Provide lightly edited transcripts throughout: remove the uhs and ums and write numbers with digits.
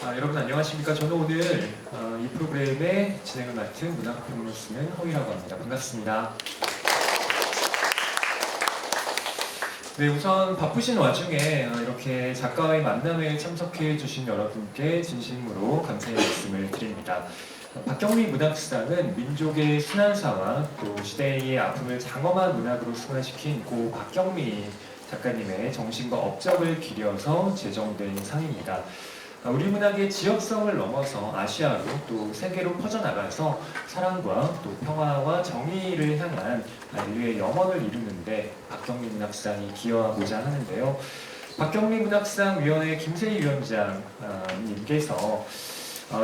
여러분 안녕하십니까. 저는 오늘 이 프로그램의 진행을 맡은 문학평론을 쓰는 허이라고 합니다. 반갑습니다. 네, 우선 바쁘신 와중에 이렇게 작가와의 만남에 참석해 주신 여러분께 진심으로 감사의 말씀을 드립니다. 박경리문학상은 민족의 순환사와 또 시대의 아픔을 장엄한 문학으로 승화시킨 고 박경리 작가님의 정신과 업적을 기려서 제정된 상입니다. 우리 문학의 지역성을 넘어서 아시아로 또 세계로 퍼져나가서 사랑과 또 평화와 정의를 향한 인류의 염원을 이루는데 박경리문학상이 기여하고자 하는데요. 박경리문학상 위원회 김세희 위원장님께서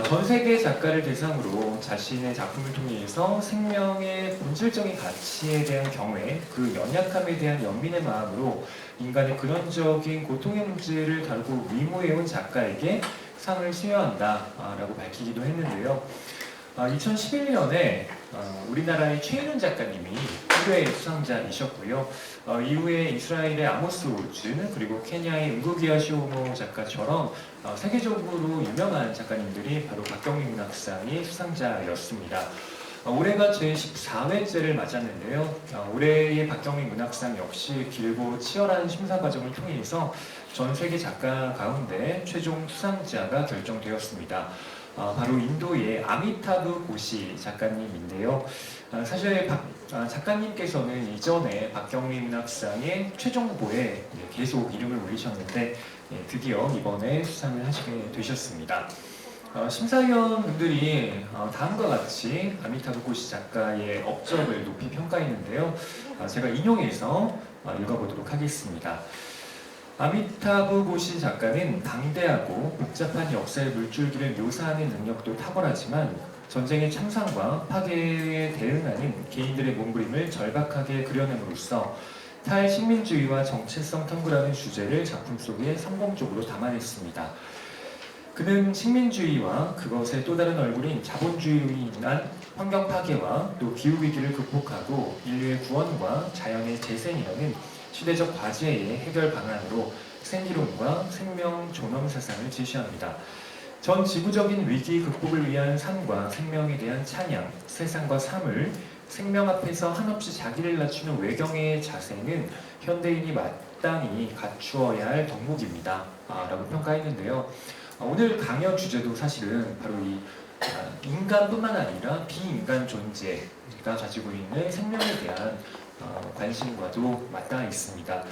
전 세계 작가를 대상으로 자신의 작품을 통해서 생명의 본질적인 가치에 대한 경외, 그 연약함에 대한 연민의 마음으로 인간의 근원적인 고통의 문제를 다루고 미모해온 작가에게 상을 수여한다라고 밝히기도 했는데요. 2011년에 우리나라의 최인훈 작가님이 1회 수상자이셨고요. 이후에 이스라엘의 아모스 오즈 그리고 케냐의 은구기와 시오모 작가처럼 세계적으로 유명한 작가님들이 바로 박경리문학상의 수상자였습니다. 올해가 제14회째를 맞았는데요. 올해의 박경리문학상 역시 길고 치열한 심사 과정을 통해서 전 세계 작가 가운데 최종 수상자가 결정되었습니다. 바로 인도의 아미타브 고시 작가님인데요. 사실 작가님께서는 이전에 박경리문학상의 최종 후보에 계속 이름을 올리셨는데 드디어 이번에 수상을 하시게 되셨습니다. 심사위원분들이 다음과 같이 아미타브 고시 작가의 업적을 높이 평가했는데요. 제가 인용해서 읽어보도록 하겠습니다. 아미타브 고시 작가는 방대하고 복잡한 역사의 물줄기를 묘사하는 능력도 탁월하지만 전쟁의 참상과 파괴에 대응하는 개인들의 몸부림을 절박하게 그려냄으로써 탈식민주의와 정체성 탐구라는 주제를 작품 속에 성공적으로 담아냈습니다. 그는 식민주의와 그것의 또 다른 얼굴인 자본주의로 인한 환경 파괴와 또 기후위기를 극복하고 인류의 구원과 자연의 재생이라는 시대적 과제의 해결 방안으로 생리론과 생명 존엄 사상을 제시합니다. 전 지구적인 위기 극복을 위한 삶과 생명에 대한 찬양, 세상과 삶을 생명 앞에서 한없이 자기를 낮추는 외경의 자세는 현대인이 마땅히 갖추어야 할 덕목입니다. 라고 평가했는데요. 오늘 강연 주제도 사실은 바로 이 인간뿐만 아니라 비인간 존재가 가지고 있는 생명에 대한 관심과도 맞닿아 있습니다.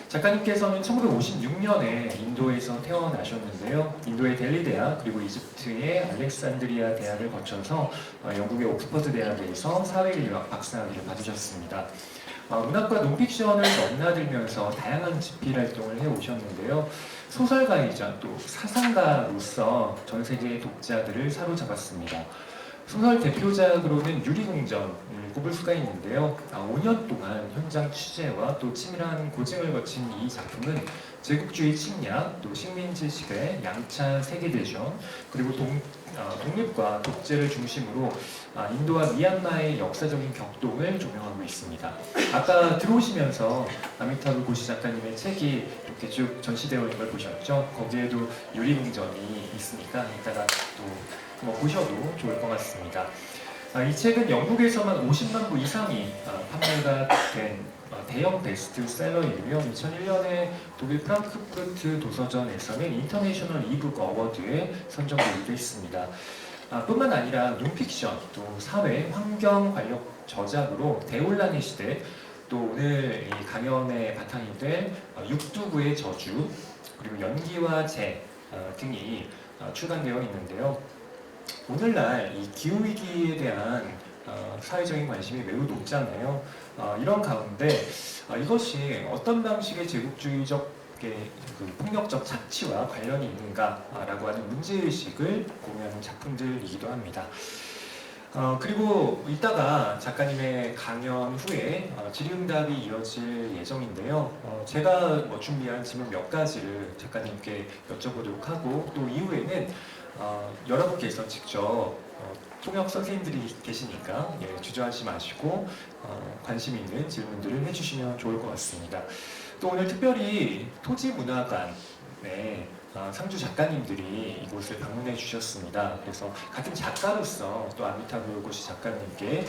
작가님께서는 1956년에 인도에서 태어나셨는데요. 인도의 델리 대학 그리고 이집트의 알렉산드리아 대학을 거쳐서 영국의 옥스퍼드 대학에서 사회인류학 박사학위를 받으셨습니다. 문학과 논픽션을 넘나들면서 다양한 집필 활동을 해오셨는데요. 소설가이자 또 사상가로서 전 세계의 독자들을 사로잡았습니다. 소설 대표작으로는 유리궁전을 꼽을 수가 있는데요. 5년 동안 현장 취재와 또 치밀한 고증을 거친 이 작품은 제국주의 침략, 또 식민지 시대, 양차 세계대전, 그리고 독립과 독재를 중심으로 인도와 미얀마의 역사적인 격동을 조명하고 있습니다. 아까 들어오시면서 아미타브 고시 작가님의 책이 이렇게 쭉 전시되어 있는 걸 보셨죠? 거기에도 유리궁전이 있으니까 이따가 또 보셔도 좋을 것 같습니다. 이 책은 영국에서만 50만 부 이상이 판매가 된 대형 베스트셀러이고요. 2001년에 독일 프랑크푸르트 도서전에서는 인터내셔널 이북 어워드에 선정되기도 했습니다. 뿐만 아니라 논픽션, 또 사회, 환경 관련 저작으로 대혼란의 시대, 또 오늘 이 강연의 바탕이 될 육두구의 저주, 그리고 연기와 재 등이 출간되어 있는데요. 오늘날 이 기후위기에 대한 사회적인 관심이 매우 높잖아요. 이런 가운데 이것이 어떤 방식의 제국주의적 폭력적 착취와 관련이 있는가라고 하는 문제의식을 공유하는 작품들이기도 합니다. 그리고 이따가 작가님의 강연 후에 질의응답이 이어질 예정인데요. 제가 준비한 질문 몇 가지를 작가님께 여쭤보도록 하고 또 이후에는 여러분께서 직접 통역 선생님들이 계시니까 주저하지 마시고 관심 있는 질문들을 해주시면 좋을 것 같습니다. 또 오늘 특별히 토지문화관에 상주 작가님들이 이곳을 방문해 주셨습니다. 그래서 같은 작가로서 또 아미타브 고시 작가님께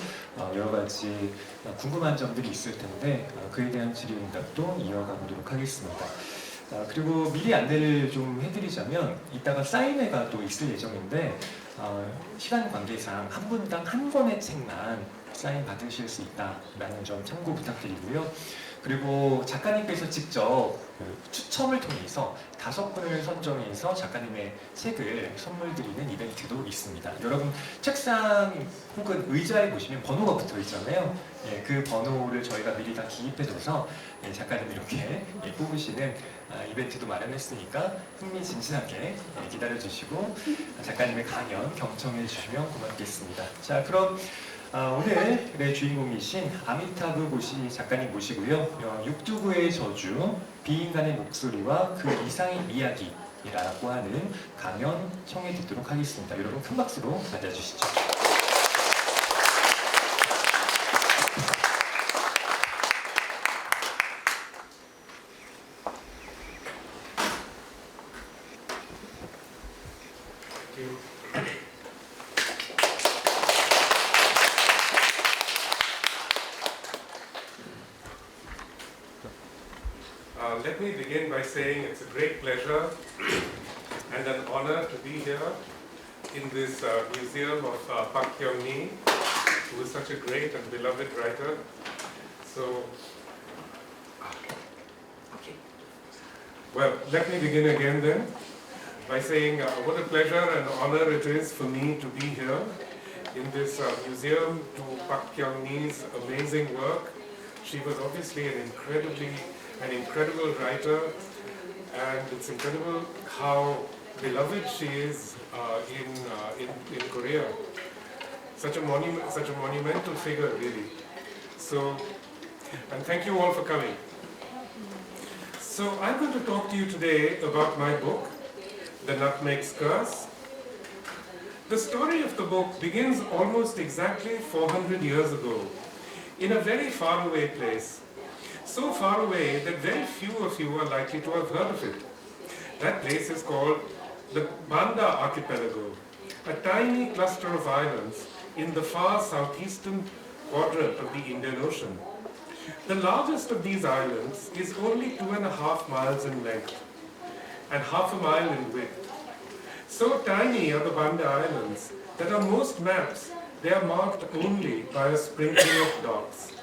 여러 가지 궁금한 점들이 있을 텐데 그에 대한 질의응답도 이어가 보도록 하겠습니다. 그리고 미리 안내를 좀 해드리자면 이따가 사인회가 또 있을 예정인데 시간 관계상 한 분당 한 권의 책만 사인 받으실 수 있다라는 점 참고 부탁드리고요. 그리고 작가님께서 직접 추첨을 통해서 5분을 선정해서 작가님의 책을 선물 드리는 이벤트도 있습니다. 여러분 책상 혹은 의자에 보시면 번호가 붙어 있잖아요. 예, 그 번호를 저희가 미리 다 기입해줘서 작가님이 이렇게 뽑으시는 이벤트도 마련했으니까 흥미진진하게 기다려주시고 작가님의 강연 경청해 주시면 고맙겠습니다. 자, 그럼 오늘의 주인공이신 아미타브 고시 작가님 모시고요. 육두구의 저주, 비인간의 목소리와 그 이상의 이야기라고 하는 강연 청해 듣도록 하겠습니다. 여러분 큰 박수로 맞아주시죠. Let me begin by saying it's a great pleasure and an honor to be here in this museum of Bakgyongni, who is such a great and beloved writer. So, well, let me begin again then by saying what a pleasure and honor it is for me to be here in this museum to Bakgyongni's amazing work. She was obviously an incredible writer, and it's incredible how beloved she is in Korea. Such a monumental figure, really. So, and thank you all for coming. So I'm going to talk to you today about my book, The Nutmeg's Curse. The story of the book begins almost exactly 400 years ago, in a very faraway place. So far away that very few of you are likely to have heard of it. That place is called the Banda Archipelago, a tiny cluster of islands in the far southeastern quadrant of the Indian Ocean. The largest of these islands is only 2.5 miles in length and half a mile in width. So tiny are the Banda Islands that on most maps they are marked only by a sprinkling of dots.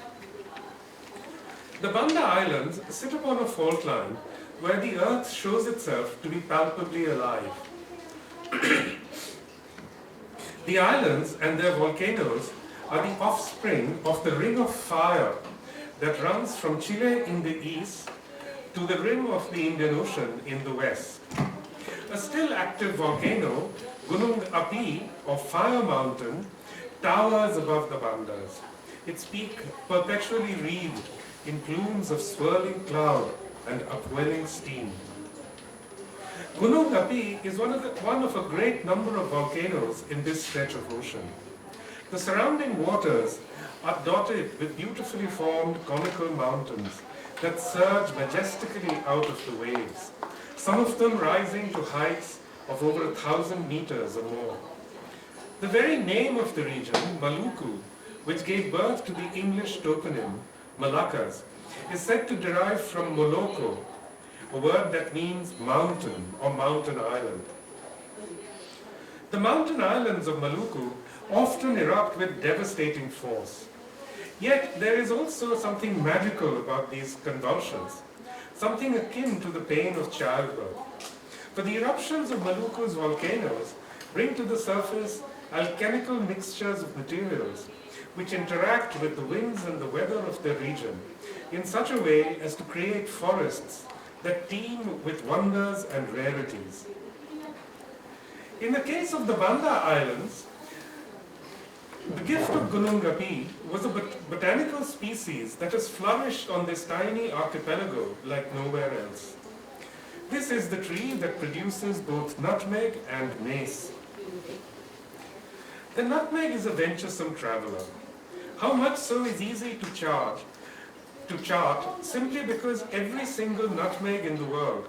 The Banda Islands sit upon a fault line where the earth shows itself to be palpably alive. The islands and their volcanoes are the offspring of the ring of fire that runs from Chile in the east to the rim of the Indian Ocean in the west. A still active volcano, Gunung Api, or Fire Mountain, towers above the Bandas, its peak perpetually wreathed in plumes of swirling cloud and upwelling steam. Gunung Api is one of a great number of volcanoes in this stretch of ocean. The surrounding waters are dotted with beautifully formed conical mountains that surge majestically out of the waves, some of them rising to heights of over 1,000 meters or more. The very name of the region, Maluku, which gave birth to the English toponym Malaccas, is said to derive from Moloko, a word that means mountain or mountain island. The mountain islands of Maluku often erupt with devastating force. Yet there is also something magical about these convulsions, something akin to the pain of childbirth. For the eruptions of Maluku's volcanoes bring to the surface alchemical mixtures of materials which interact with the winds and the weather of their region in such a way as to create forests that teem with wonders and rarities. In the case of the Banda Islands, the gift of Gunung Api was a botanical species that has flourished on this tiny archipelago like nowhere else. This is the tree that produces both nutmeg and mace. The nutmeg is a venturesome traveler. How much so is easy to chart simply because every single nutmeg in the world,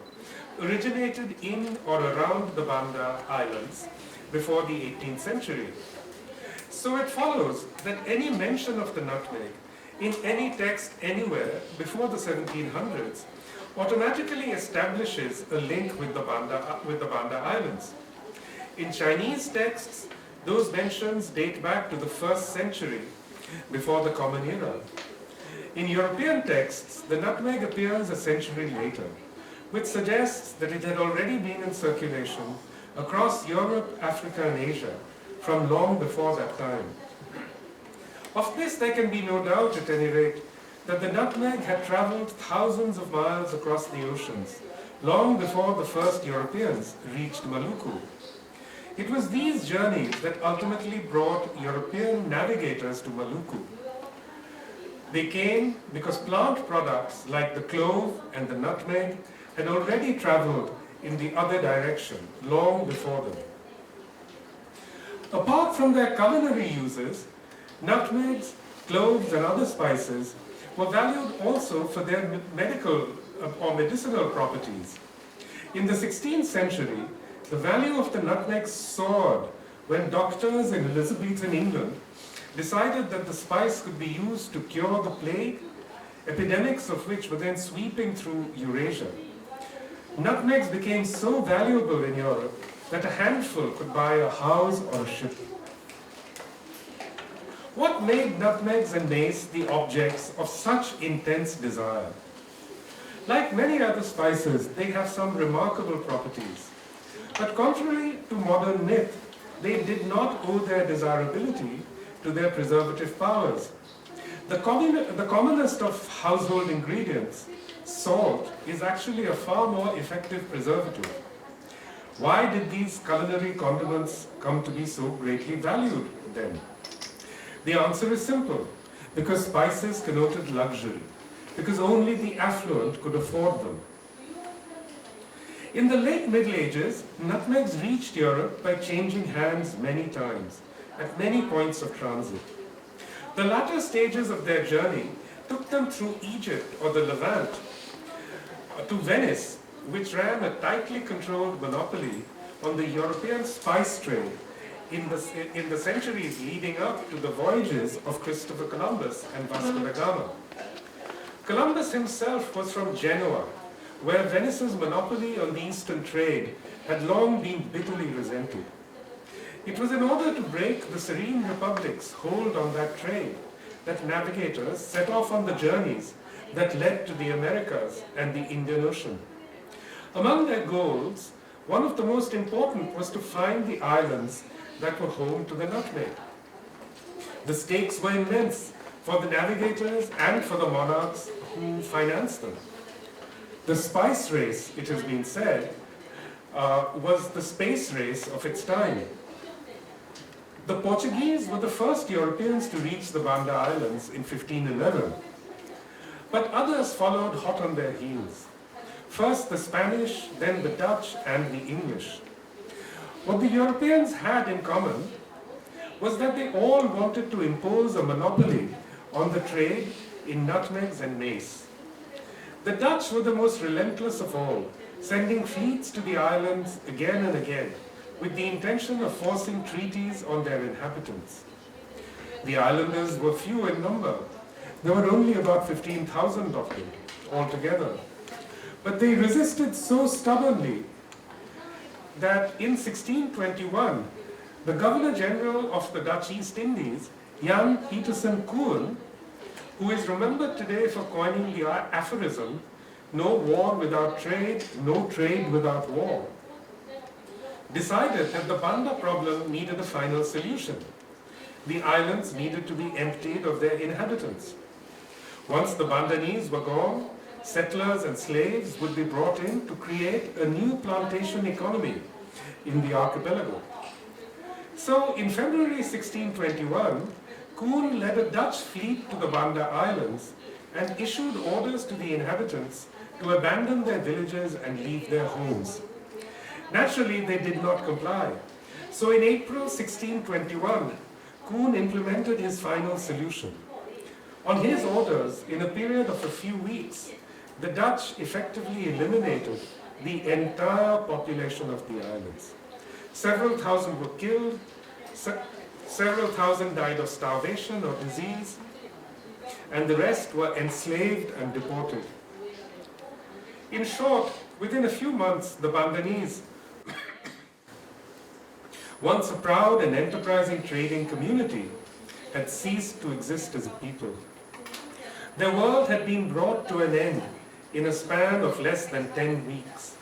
originated in or around the Banda Islands before the 18th century. So it follows that any mention of the nutmeg in any text anywhere before the 1700s automatically establishes a link with the Banda Islands. In Chinese texts, those mentions date back to the 1st century before the Common Era. In European texts, the nutmeg appears a century later, which suggests that it had already been in circulation across Europe, Africa, and Asia from long before that time. Of this there can be no doubt, at any rate, that the nutmeg had traveled thousands of miles across the oceans, long before the first Europeans reached Maluku. It was these journeys that ultimately brought European navigators to Maluku. They came because plant products like the clove and the nutmeg had already traveled in the other direction long before them. Apart from their culinary uses, nutmegs, cloves, and other spices were valued also for their medical or medicinal properties. In the 16th century, the value of the nutmeg soared when doctors in Elizabethan England decided that the spice could be used to cure the plague, epidemics of which were then sweeping through Eurasia. Nutmegs became so valuable in Europe that a handful could buy a house or a ship. What made nutmegs and mace the objects of such intense desire? Like many other spices, they have some remarkable properties. But contrary to modern myth, they did not owe their desirability to their preservative powers. The commonest of household ingredients, salt, is actually a far more effective preservative. Why did these culinary condiments come to be so greatly valued then? The answer is simple: because spices connoted luxury, because only the affluent could afford them. In the late Middle Ages, nutmegs reached Europe by changing hands many times, at many points of transit. The latter stages of their journey took them through Egypt or the Levant to Venice, which ran a tightly controlled monopoly on the European spice trade in the centuries leading up to the voyages of Christopher Columbus and Vasco da Gama. Columbus himself was from Genoa, where Venice's monopoly on the Eastern trade had long been bitterly resented. It was in order to break the serene republic's hold on that trade that navigators set off on the journeys that led to the Americas and the Indian Ocean. Among their goals, one of the most important was to find the islands that were home to the nutmeg. The stakes were immense for the navigators and for the monarchs who financed them. The spice race, it has been said, was the space race of its time. The Portuguese were the first Europeans to reach the Banda Islands in 1511, but others followed hot on their heels. First the Spanish, then the Dutch, and the English. What the Europeans had in common was that they all wanted to impose a monopoly on the trade in nutmegs and mace. The Dutch were the most relentless of all, sending fleets to the islands again and again, with the intention of forcing treaties on their inhabitants. The islanders were few in number. There were only about 15,000 of them altogether. But they resisted so stubbornly that in 1621, the Governor-General of the Dutch East Indies, Jan Pietersen Koen, who is remembered today for coining the aphorism, "No war without trade, no trade without war," decided that the Banda problem needed a final solution. The islands needed to be emptied of their inhabitants. Once the Bandanese were gone, settlers and slaves would be brought in to create a new plantation economy in the archipelago. So in February 1621, Koen led a Dutch fleet to the Banda Islands and issued orders to the inhabitants to abandon their villages and leave their homes. Naturally, they did not comply. So in April 1621, Koen implemented his final solution. On his orders, in a period of a few weeks, the Dutch effectively eliminated the entire population of the islands. Several thousand were killed, several thousand died of starvation or disease, and the rest were enslaved and deported. In short, within a few months, the Bandanese, once a proud and enterprising trading community, had ceased to exist as a people. Their world had been brought to an end in a span of less than 10 weeks.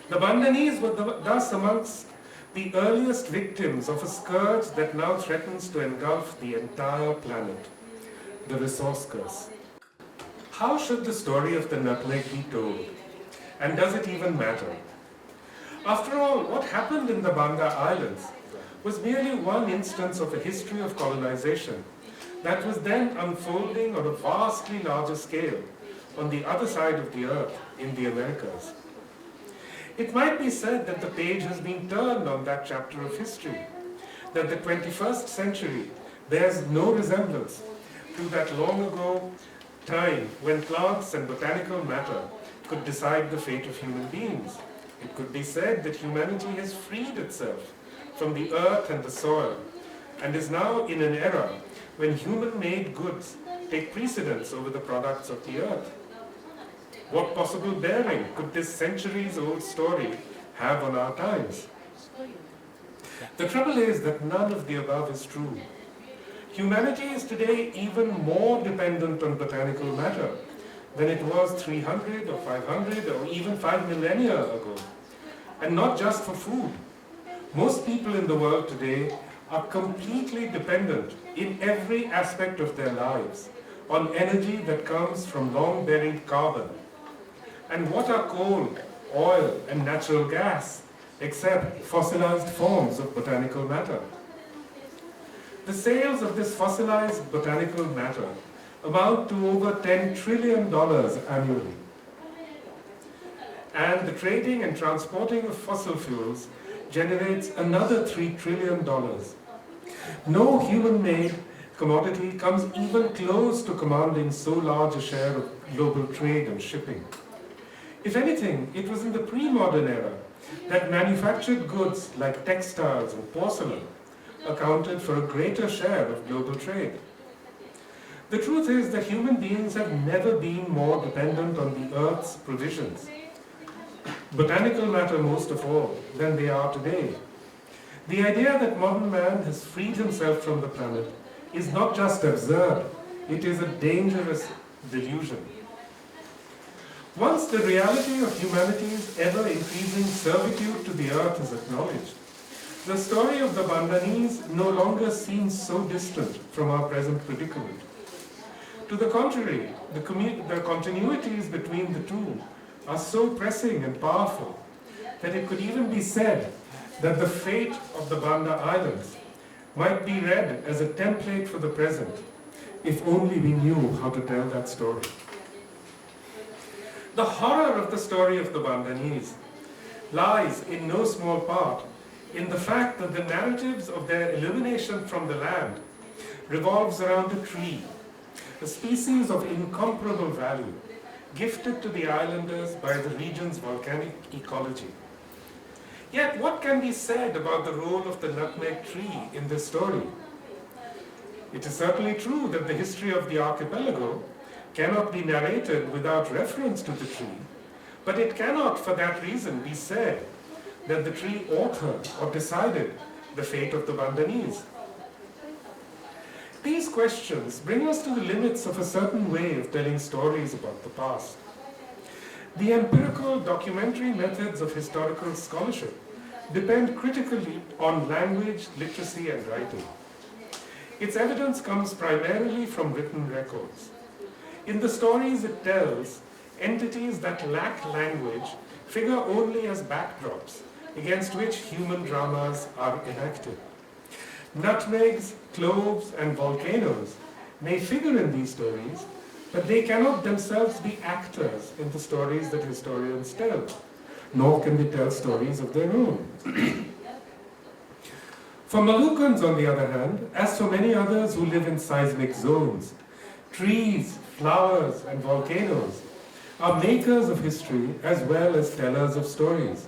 The Bandanese were thus amongst the earliest victims of a scourge that now threatens to engulf the entire planet, the resource curse. How should the story of the nutmeg be told? And does it even matter? After all, what happened in the Banda Islands was merely one instance of a history of colonization that was then unfolding on a vastly larger scale on the other side of the earth, in the Americas. It might be said that the page has been turned on that chapter of history, that the 21st century bears no resemblance to that long ago time when plants and botanical matter could decide the fate of human beings. It could be said that humanity has freed itself from the earth and the soil and is now in an era when human-made goods take precedence over the products of the earth. What possible bearing could this centuries-old story have on our times? The trouble is that none of the above is true. Humanity is today even more dependent on botanical matter than it was 300 or 500 or even 5 millennia ago. And not just for food. Most people in the world today are completely dependent in every aspect of their lives on energy that comes from long-buried carbon. And what are coal, oil, and natural gas except fossilized forms of botanical matter? The sales of this fossilized botanical matter amount to over $10 trillion annually. And the trading and transporting of fossil fuels generates another $3 trillion. No human-made commodity comes even close to commanding so large a share of global trade and shipping. If anything, it was in the pre-modern era that manufactured goods like textiles and porcelain accounted for a greater share of global trade. The truth is that human beings have never been more dependent on the Earth's provisions, botanical matter most of all, than they are today. The idea that modern man has freed himself from the planet is not just absurd, it is a dangerous delusion. Once the reality of humanity's ever-increasing servitude to the earth is acknowledged, the story of the Bandanese no longer seems so distant from our present predicament. To the contrary, the continuities between the two are so pressing and powerful that it could even be said that the fate of the Banda Islands might be read as a template for the present, if only we knew how to tell that story. The horror of the story of the Bandanese lies in no small part in the fact that the narratives of their elimination from the land revolves around a tree, a species of incomparable value, gifted to the islanders by the region's volcanic ecology. Yet what can be said about the role of the nutmeg tree in this story? It is certainly true that the history of the archipelago cannot be narrated without reference to the tree, but it cannot for that reason be said that the tree authored or decided the fate of the Bandanese. These questions bring us to the limits of a certain way of telling stories about the past. The empirical documentary methods of historical scholarship depend critically on language, literacy, and writing. Its evidence comes primarily from written records. In the stories it tells, entities that lack language figure only as backdrops against which human dramas are enacted. Nutmegs, cloves, and volcanoes may figure in these stories, but they cannot themselves be actors in the stories that historians tell, nor can they tell stories of their own. For Moluccans, on the other hand, as for many others who live in seismic zones, trees, flowers, and volcanoes are makers of history as well as tellers of stories.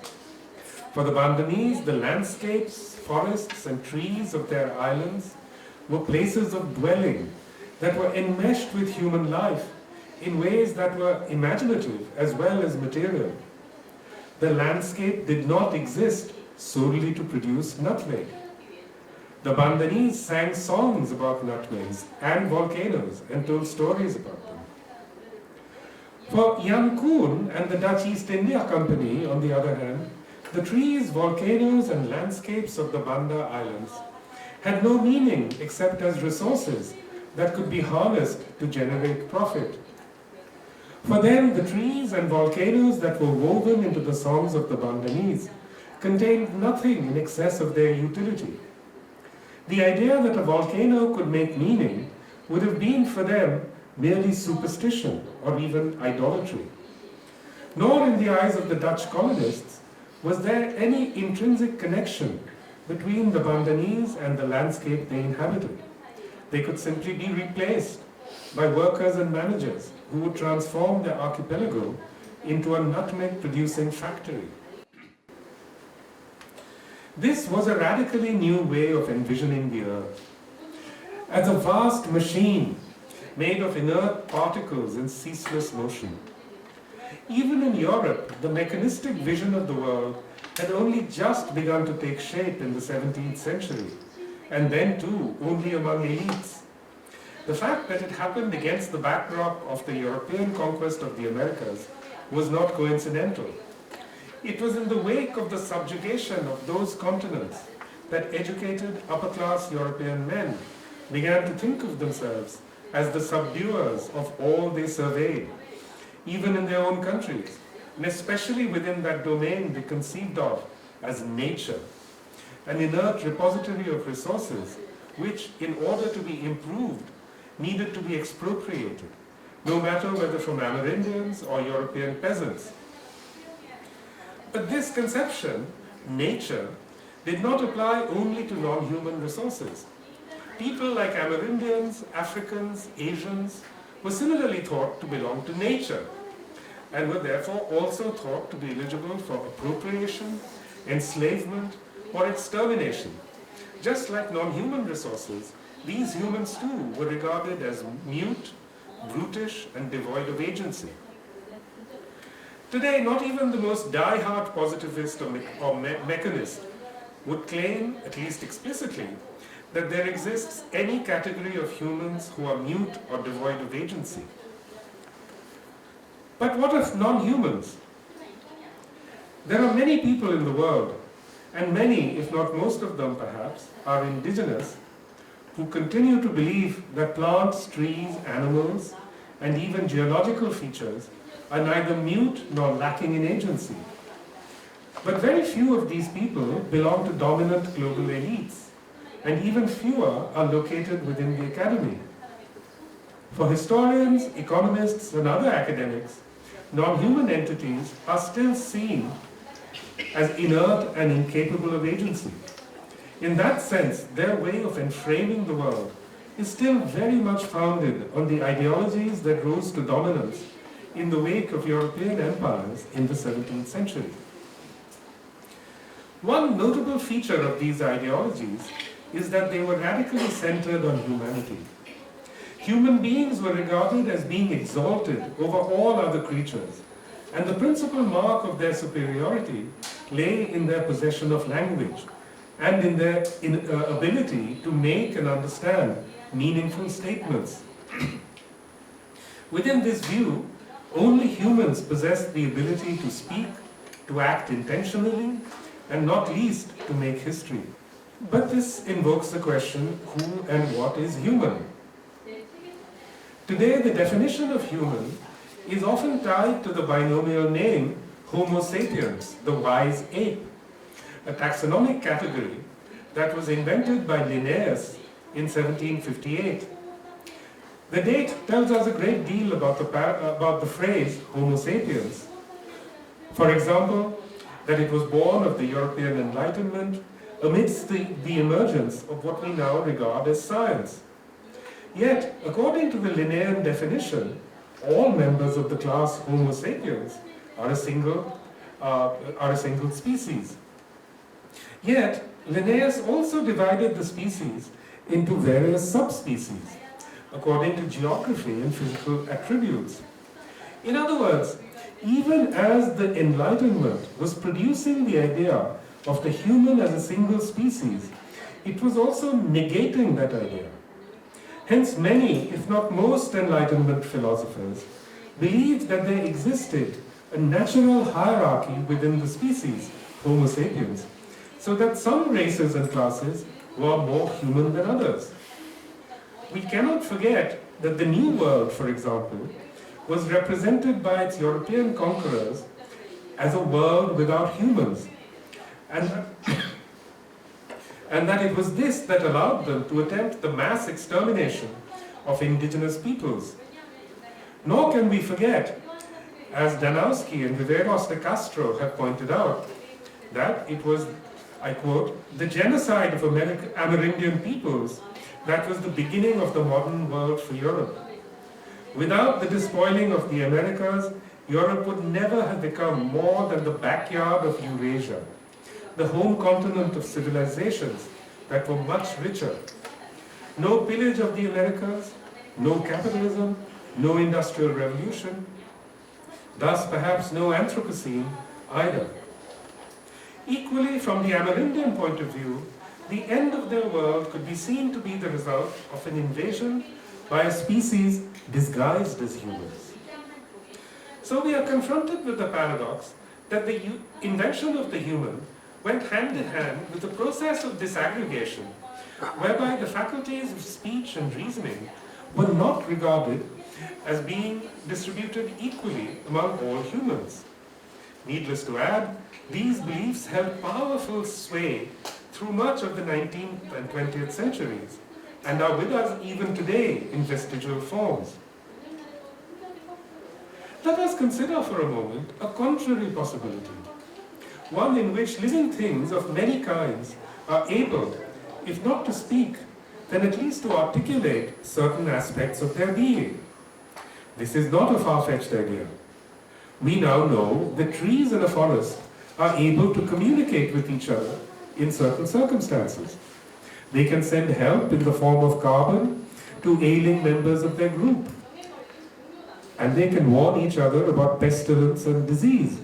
For the Bandanese, the landscapes, forests and trees of their islands were places of dwelling that were enmeshed with human life in ways that were imaginative as well as material. The landscape did not exist solely to produce nutmeg. The Bandanese sang songs about nutmegs and volcanoes and told stories about them. For Jan Koen and the Dutch East India Company, on the other hand, the trees, volcanoes and landscapes of the Banda Islands had no meaning except as resources that could be harnessed to generate profit. For them, the trees and volcanoes that were woven into the songs of the Bandanese contained nothing in excess of their utility. The idea that a volcano could make meaning would have been for them merely superstition or even idolatry. Nor in the eyes of the Dutch colonists was there any intrinsic connection between the Bandanese and the landscape they inhabited. They could simply be replaced by workers and managers who would transform their archipelago into a nutmeg-producing factory. This was a radically new way of envisioning the earth. As a vast machine made of inert particles in ceaseless motion. Even in Europe, the mechanistic vision of the world had only just begun to take shape in the 17th century, and then too only among elites. The fact that it happened against the backdrop of the European conquest of the Americas was not coincidental. It was in the wake of the subjugation of those continents that educated upper-class European men began to think of themselves as the subduers of all they surveyed, even in their own countries, and especially within that domain they conceived of as nature, an inert repository of resources which, in order to be improved, needed to be expropriated, no matter whether from Amerindians or European peasants. But this conception, nature, did not apply only to non-human resources. People like Amerindians, Africans, Asians were similarly thought to belong to nature and were therefore also thought to be eligible for appropriation, enslavement, or extermination. Just like non-human resources, these humans too were regarded as mute, brutish, and devoid of agency. Today, not even the most die-hard positivist or mechanist would claim, at least explicitly, that there exists any category of humans who are mute or devoid of agency. But what of non-humans? There are many people in the world, and many, if not most of them perhaps, are indigenous, who continue to believe that plants, trees, animals, and even geological features are neither mute nor lacking in agency. But very few of these people belong to dominant global elites, and even fewer are located within the academy. For historians, economists, and other academics, non-human entities are still seen as inert and incapable of agency. In that sense, their way of enframing the world is still very much founded on the ideologies that rose to dominance in the wake of European empires in the 17th century. One notable feature of these ideologies is that they were radically centered on humanity. Human beings were regarded as being exalted over all other creatures, and the principal mark of their superiority lay in their possession of language and in their ability to make and understand meaningful statements. Within this view, only humans possess the ability to speak, to act intentionally, and not least to make history. But this invokes the question, who and what is human? Today, the definition of human is often tied to the binomial name Homo sapiens, the wise ape, a taxonomic category that was invented by Linnaeus in 1758. The date tells us a great deal about the phrase Homo sapiens. For example, that it was born of the European Enlightenment amidst the emergence of what we now regard as science. Yet, according to the Linnaean definition, all members of the class Homo sapiens are a single species. Yet, Linnaeus also divided the species into various subspecies according to geography and physical attributes. In other words, even as the Enlightenment was producing the idea of the human as a single species, it was also negating that idea. Hence many, if not most, Enlightenment philosophers believed that there existed a natural hierarchy within the species, Homo sapiens, so that some races and classes were more human than others. We cannot forget that the New World, for example, was represented by its European conquerors as a world without humans, and that it was this that allowed them to attempt the mass extermination of indigenous peoples. Nor can we forget, as Danowski and Viveros de Castro have pointed out, that it was, I quote, the genocide of Amerindian peoples that was the beginning of the modern world for Europe. Without the despoiling of the Americas, Europe would never have become more than the backyard of Eurasia, the home continent of civilizations that were much richer. No pillage of the Americas, no capitalism, no industrial revolution, thus perhaps no Anthropocene either. Equally, from the Amerindian point of view, the end of their world could be seen to be the result of an invasion by a species disguised as humans. So we are confronted with the paradox that the invention of the human went hand in hand with the process of disaggregation, whereby the faculties of speech and reasoning were not regarded as being distributed equally among all humans. Needless to add, these beliefs held powerful sway through much of the 19th and 20th centuries, and are with us even today in vestigial forms. Let us consider for a moment a contrary possibility, one in which living things of many kinds are able, if not to speak, then at least to articulate certain aspects of their being. This is not a far-fetched idea. We now know that trees in a forest are able to communicate with each other in certain circumstances. They can send help in the form of carbon to ailing members of their group. And they can warn each other about pestilence and disease.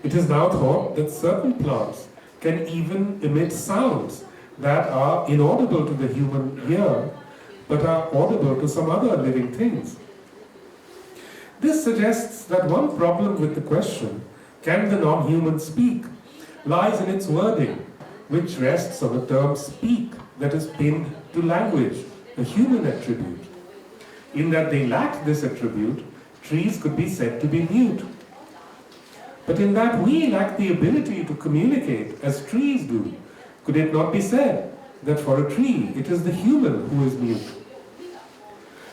It is now thought that certain plants can even emit sounds that are inaudible to the human ear, but are audible to some other living things. This suggests that one problem with the question, can the non-human speak, lies in its wording, which rests on the term speak that is pinned to language, a human attribute. In that they lack this attribute, trees could be said to be mute. But in that we lack the ability to communicate as trees do, could it not be said that for a tree it is the human who is mute?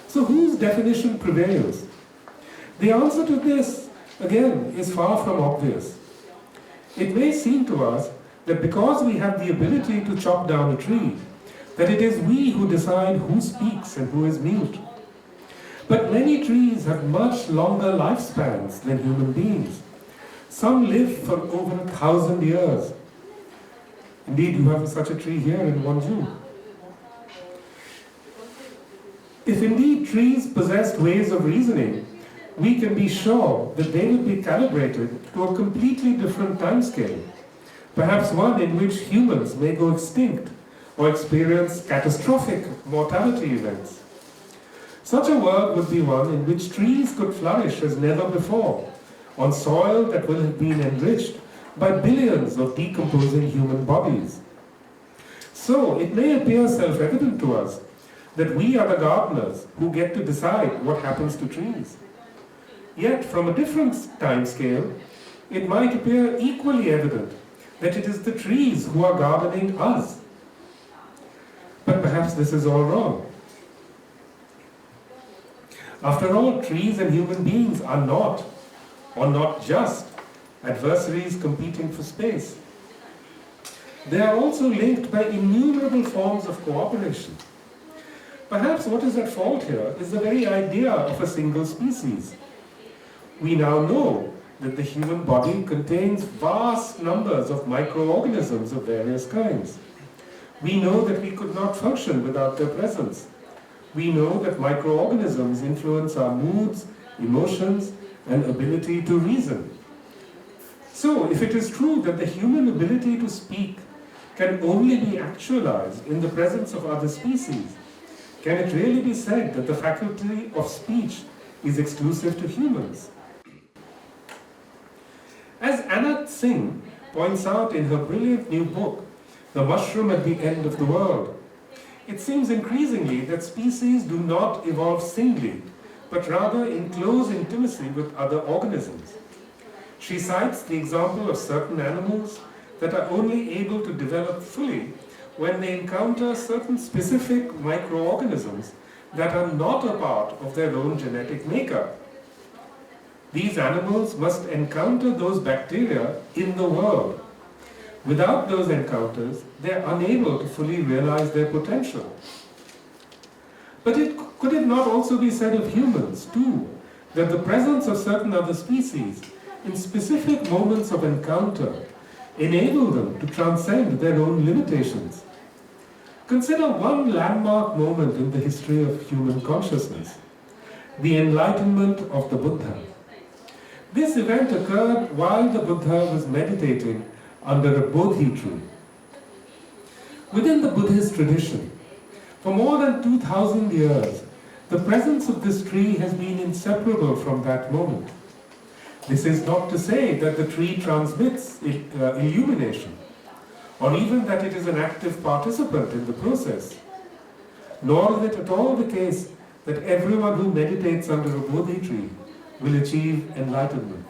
So whose definition prevails? The answer to this, again, is far from obvious. It may seem to us that because we have the ability to chop down a tree, that it is we who decide who speaks and who is mute. But many trees have much longer lifespans than human beings. Some live for over 1,000 years. Indeed, you have such a tree here in Wonju. If indeed trees possessed ways of reasoning, we can be sure that they would be calibrated to a completely different timescale, perhaps one in which humans may go extinct or experience catastrophic mortality events. Such a world would be one in which trees could flourish as never before, on soil that will have been enriched by billions of decomposing human bodies. So it may appear self-evident to us that we are the gardeners who get to decide what happens to trees. Yet, from a different time scale, it might appear equally evident that it is the trees who are gardening us. But perhaps this is all wrong. After all, trees and human beings are not, or not just, adversaries competing for space. They are also linked by innumerable forms of cooperation. Perhaps what is at fault here is the very idea of a single species. We now know that the human body contains vast numbers of microorganisms of various kinds. We know that we could not function without their presence. We know that microorganisms influence our moods, emotions, and ability to reason. So, if it is true that the human ability to speak can only be actualized in the presence of other species, can it really be said that the faculty of speech is exclusive to humans? As Anat Singh points out in her brilliant new book, The Mushroom at the End of the World, it seems increasingly that species do not evolve singly, but rather in close intimacy with other organisms. She cites the example of certain animals that are only able to develop fully when they encounter certain specific microorganisms that are not a part of their own genetic makeup. These animals must encounter those bacteria in the world. Without those encounters, they are unable to fully realize their potential. But could it not also be said of humans, too, that the presence of certain other species in specific moments of encounter enable them to transcend their own limitations? Consider one landmark moment in the history of human consciousness, the enlightenment of the Buddha. This event occurred while the Buddha was meditating under a Bodhi tree. Within the Buddhist tradition, for more than 2,000 years, the presence of this tree has been inseparable from that moment. This is not to say that the tree transmits illumination, or even that it is an active participant in the process. Nor is it at all the case that everyone who meditates under a Bodhi tree will achieve enlightenment.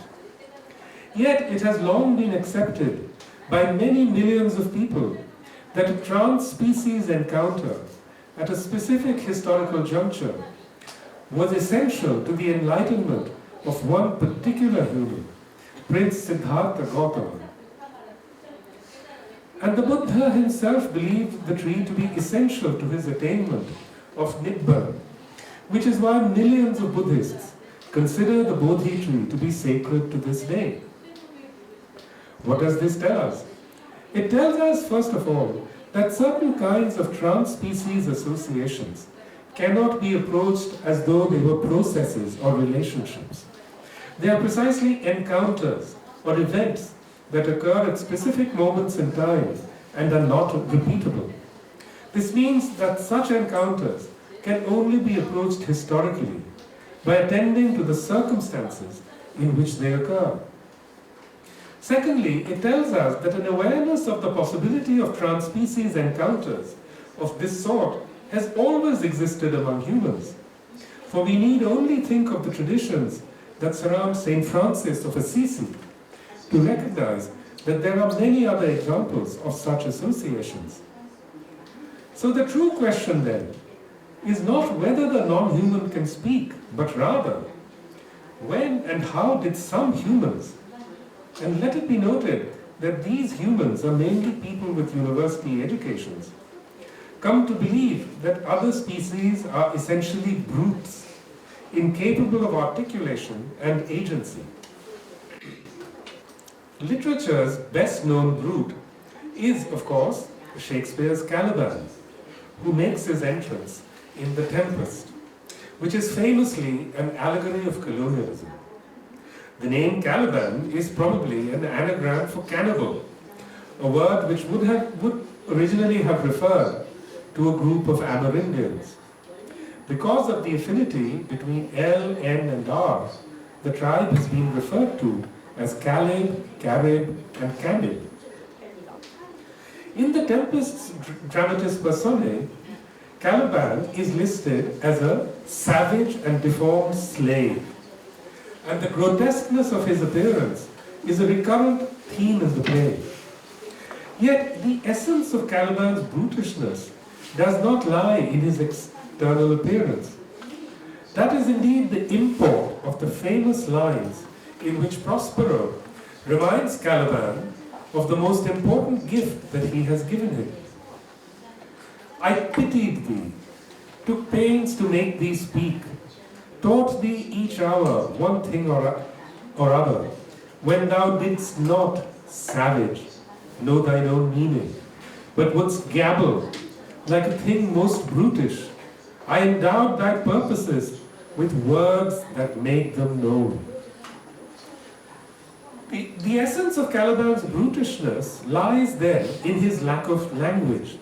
Yet it has long been accepted by many millions of people that a trans-species encounter at a specific historical juncture was essential to the enlightenment of one particular human, Prince Siddhartha Gautama. And the Buddha himself believed the tree to be essential to his attainment of Nibbana, which is why millions of Buddhists consider the Bodhi tree to be sacred to this day. What does this tell us? It tells us, first of all, that certain kinds of trans-species associations cannot be approached as though they were processes or relationships. They are precisely encounters or events that occur at specific moments in time and are not repeatable. This means that such encounters can only be approached historically by attending to the circumstances in which they occur. Secondly, it tells us that an awareness of the possibility of trans-species encounters of this sort has always existed among humans. For we need only think of the traditions that surround Saint Francis of Assisi to recognize that there are many other examples of such associations. So the true question then is not whether the non-human can speak, but rather, when and how did some humans, and let it be noted that these humans are mainly people with university educations, come to believe that other species are essentially brutes, incapable of articulation and agency. Literature's best-known brute is, of course, Shakespeare's Caliban, who makes his entrance in The Tempest, which is famously an allegory of colonialism. The name Caliban is probably an anagram for cannibal, a word which would originally have referred to a group of Amerindians. Because of the affinity between L, N, and R, the tribe has been referred to as Caleb, Carib, and Canib. In The Tempest's dramatis personae, Caliban is listed as a savage and deformed slave, and the grotesqueness of his appearance is a recurrent theme in the play. Yet the essence of Caliban's brutishness does not lie in his external appearance. That is indeed the import of the famous lines in which Prospero reminds Caliban of the most important gift that he has given him. I pitied thee, took pains to make thee speak, taught thee each hour one thing or other, when thou didst not, savage, know thine own meaning, but wouldst gabble like a thing most brutish. I endowed thy purposes with words that make them known. The essence of Caliban's brutishness lies then in his lack of language,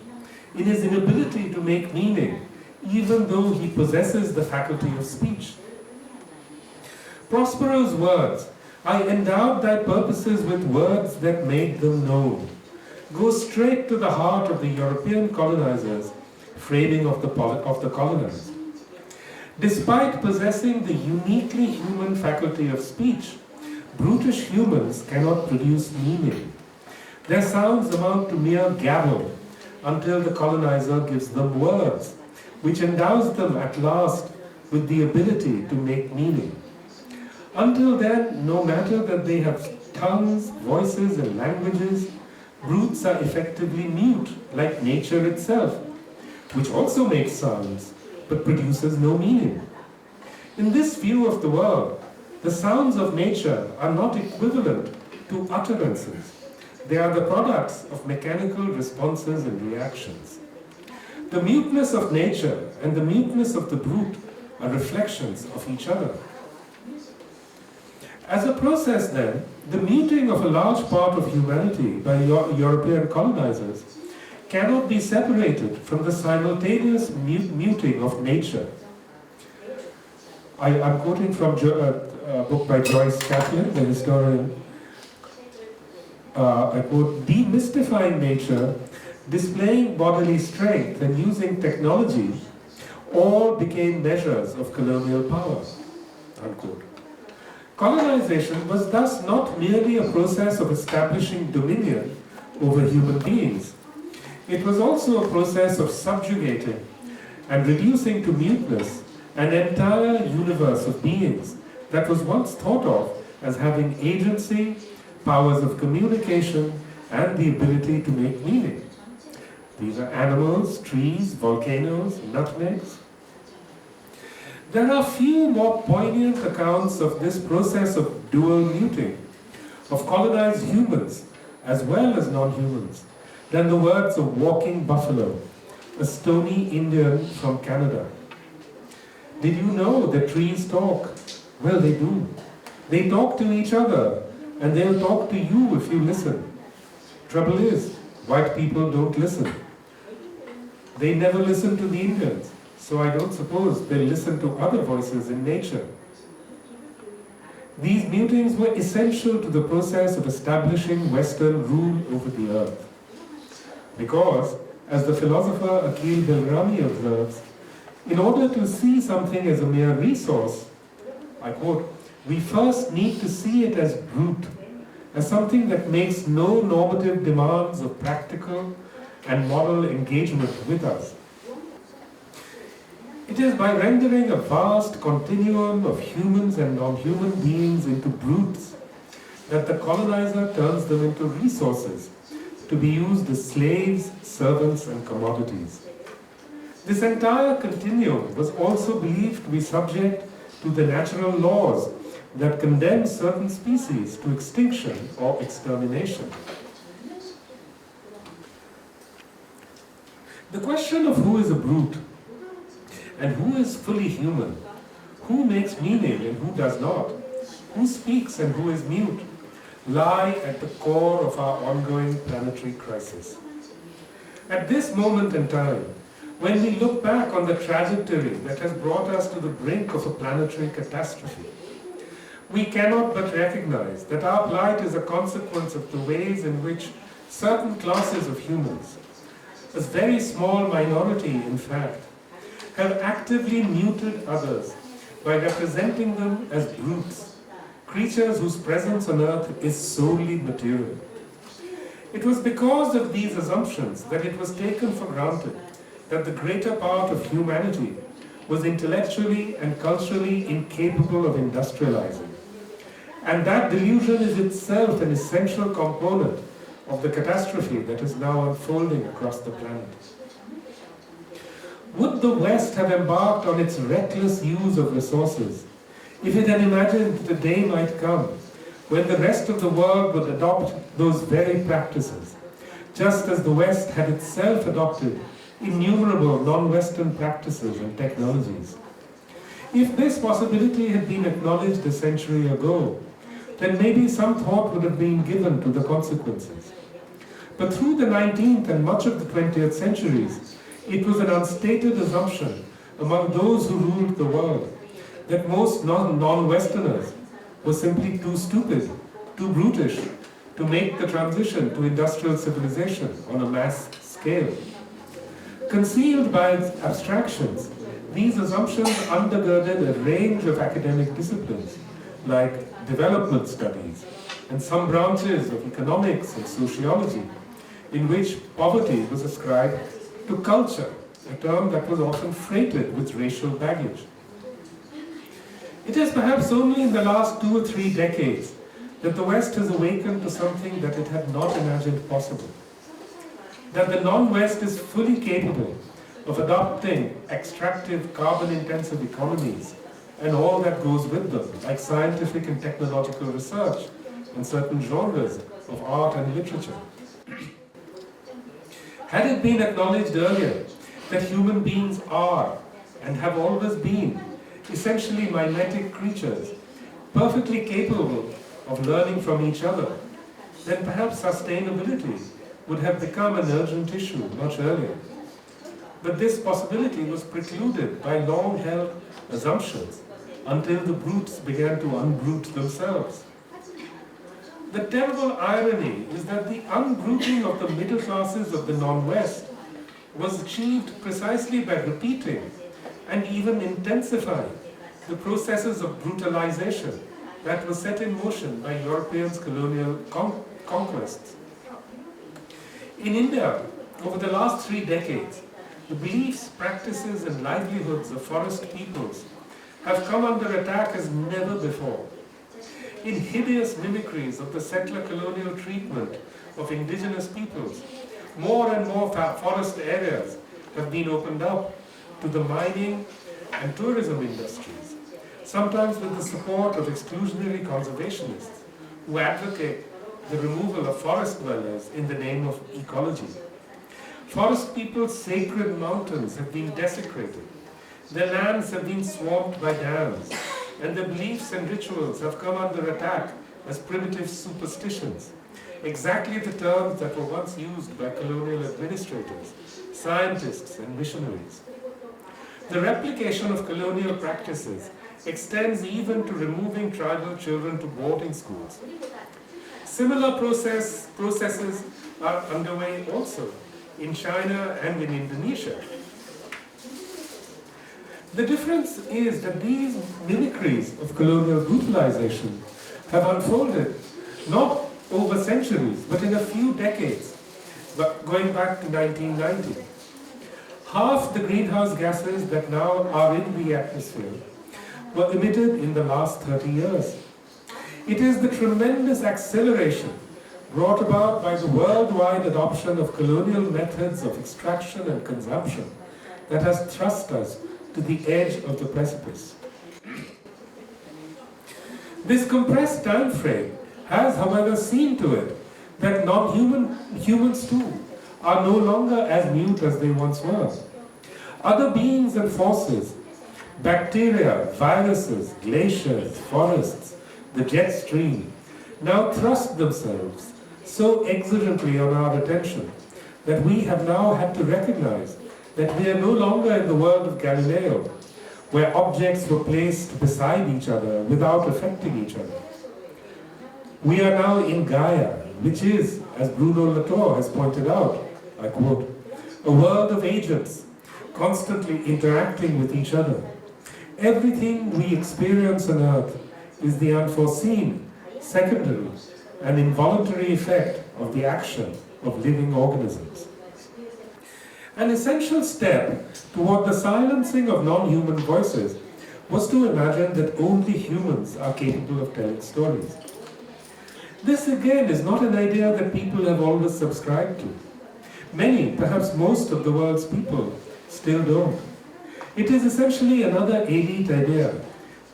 in his inability to make meaning, even though he possesses the faculty of speech. Prospero's words, I endowed thy purposes with words that make them known, go straight to the heart of the European colonizers' framing of the colonized. Despite possessing the uniquely human faculty of speech, brutish humans cannot produce meaning. Their sounds amount to mere gabble until the colonizer gives them words, which endows them at last with the ability to make meaning. Until then, no matter that they have tongues, voices, and languages, brutes are effectively mute, like nature itself, which also makes sounds, but produces no meaning. In this view of the world, the sounds of nature are not equivalent to utterances. They are the products of mechanical responses and reactions. The muteness of nature and the muteness of the brute are reflections of each other. As a process then, the muting of a large part of humanity by European colonizers cannot be separated from the simultaneous muting of nature. I'm quoting from a book by Joyce Kaplan, the historian. I quote, demystifying nature, displaying bodily strength and using technology all became measures of colonial power, unquote. Colonization was thus not merely a process of establishing dominion over human beings. It was also a process of subjugating and reducing to muteness an entire universe of beings that was once thought of as having agency, powers of communication, and the ability to make meaning. These are animals, trees, volcanoes, nutmegs. There are few more poignant accounts of this process of dual muting, of colonized humans as well as non-humans, than the words of Walking Buffalo, a stony Indian from Canada. Did you know that trees talk? Well, they do. They talk to each other, and they'll talk to you if you listen. Trouble is, white people don't listen. They never listen to the Indians, so I don't suppose they'll listen to other voices in nature. These mutings were essential to the process of establishing Western rule over the earth. Because, as the philosopher Akil Bilrami observes, in order to see something as a mere resource, I quote, we first need to see it as brute, as something that makes no normative demands of practical and moral engagement with us. It is by rendering a vast continuum of humans and non-human beings into brutes that the colonizer turns them into resources to be used as slaves, servants, and commodities. This entire continuum was also believed to be subject to the natural laws that condemn certain species to extinction or extermination. The question of who is a brute and who is fully human, who makes meaning and who does not, who speaks and who is mute, lie at the core of our ongoing planetary crisis. At this moment in time, when we look back on the trajectory that has brought us to the brink of a planetary catastrophe, we cannot but recognize that our plight is a consequence of the ways in which certain classes of humans, a very small minority in fact, have actively muted others by representing them as brutes, creatures whose presence on earth is solely material. It was because of these assumptions that it was taken for granted that the greater part of humanity was intellectually and culturally incapable of industrializing. And that delusion is itself an essential component of the catastrophe that is now unfolding across the planet. Would the West have embarked on its reckless use of resources if it had imagined that a day might come when the rest of the world would adopt those very practices, just as the West had itself adopted innumerable non-Western practices and technologies? If this possibility had been acknowledged a century ago, then maybe some thought would have been given to the consequences. But through the 19th and much of the 20th centuries, it was an unstated assumption among those who ruled the world that most non-Westerners were simply too stupid, too brutish to make the transition to industrial civilization on a mass scale. Concealed by its abstractions, these assumptions undergirded a range of academic disciplines like development studies and some branches of economics and sociology, in which poverty was ascribed to culture, a term that was often freighted with racial baggage. It is perhaps only in the last 2 or 3 decades that the West has awakened to something that it had not imagined possible. That the non-West is fully capable of adopting extractive, carbon-intensive economies and all that goes with them, like scientific and technological research in certain genres of art and literature. Had it been acknowledged earlier that human beings are, and have always been, essentially mimetic creatures, perfectly capable of learning from each other, then perhaps sustainability would have become an urgent issue much earlier. But this possibility was precluded by long-held assumptions until the brutes began to unbrute themselves. The terrible irony is that the unbrooting of the middle classes of the non-West was achieved precisely by repeating and even intensifying the processes of brutalization that was set in motion by Europeans' colonial conquests. In India, over the last 3 decades, the beliefs, practices, and livelihoods of forest peoples have come under attack as never before. In hideous mimicries of the settler colonial treatment of indigenous peoples, more and more forest areas have been opened up to the mining and tourism industries, sometimes with the support of exclusionary conservationists who advocate the removal of forest dwellers in the name of ecology. Forest people's sacred mountains have been desecrated, their lands have been swamped by dams, and their beliefs and rituals have come under attack as primitive superstitions, exactly the terms that were once used by colonial administrators, scientists, and missionaries. The replication of colonial practices extends even to removing tribal children to boarding schools. Similar processes are underway also in China and in Indonesia. The difference is that these mimicries of colonial brutalization have unfolded not over centuries, but in a few decades, going back to 1990. Half the greenhouse gases that now are in the atmosphere were emitted in the last 30 years. It is the tremendous acceleration brought about by the worldwide adoption of colonial methods of extraction and consumption that has thrust us to the edge of the precipice. This compressed time frame has, however, seen to it that humans too are no longer as mute as they once were. Other beings and forces, bacteria, viruses, glaciers, forests, the jet stream, now thrust themselves so exigently on our attention that we have now had to recognize that we are no longer in the world of Galileo, where objects were placed beside each other without affecting each other. We are now in Gaia, which is, as Bruno Latour has pointed out, I quote, a world of agents constantly interacting with each other. Everything we experience on Earth is the unforeseen, secondary, and involuntary effect of the action of living organisms. An essential step toward the silencing of non-human voices was to imagine that only humans are capable of telling stories. This again is not an idea that people have always subscribed to. Many, perhaps most of the world's people, still don't. It is essentially another elite idea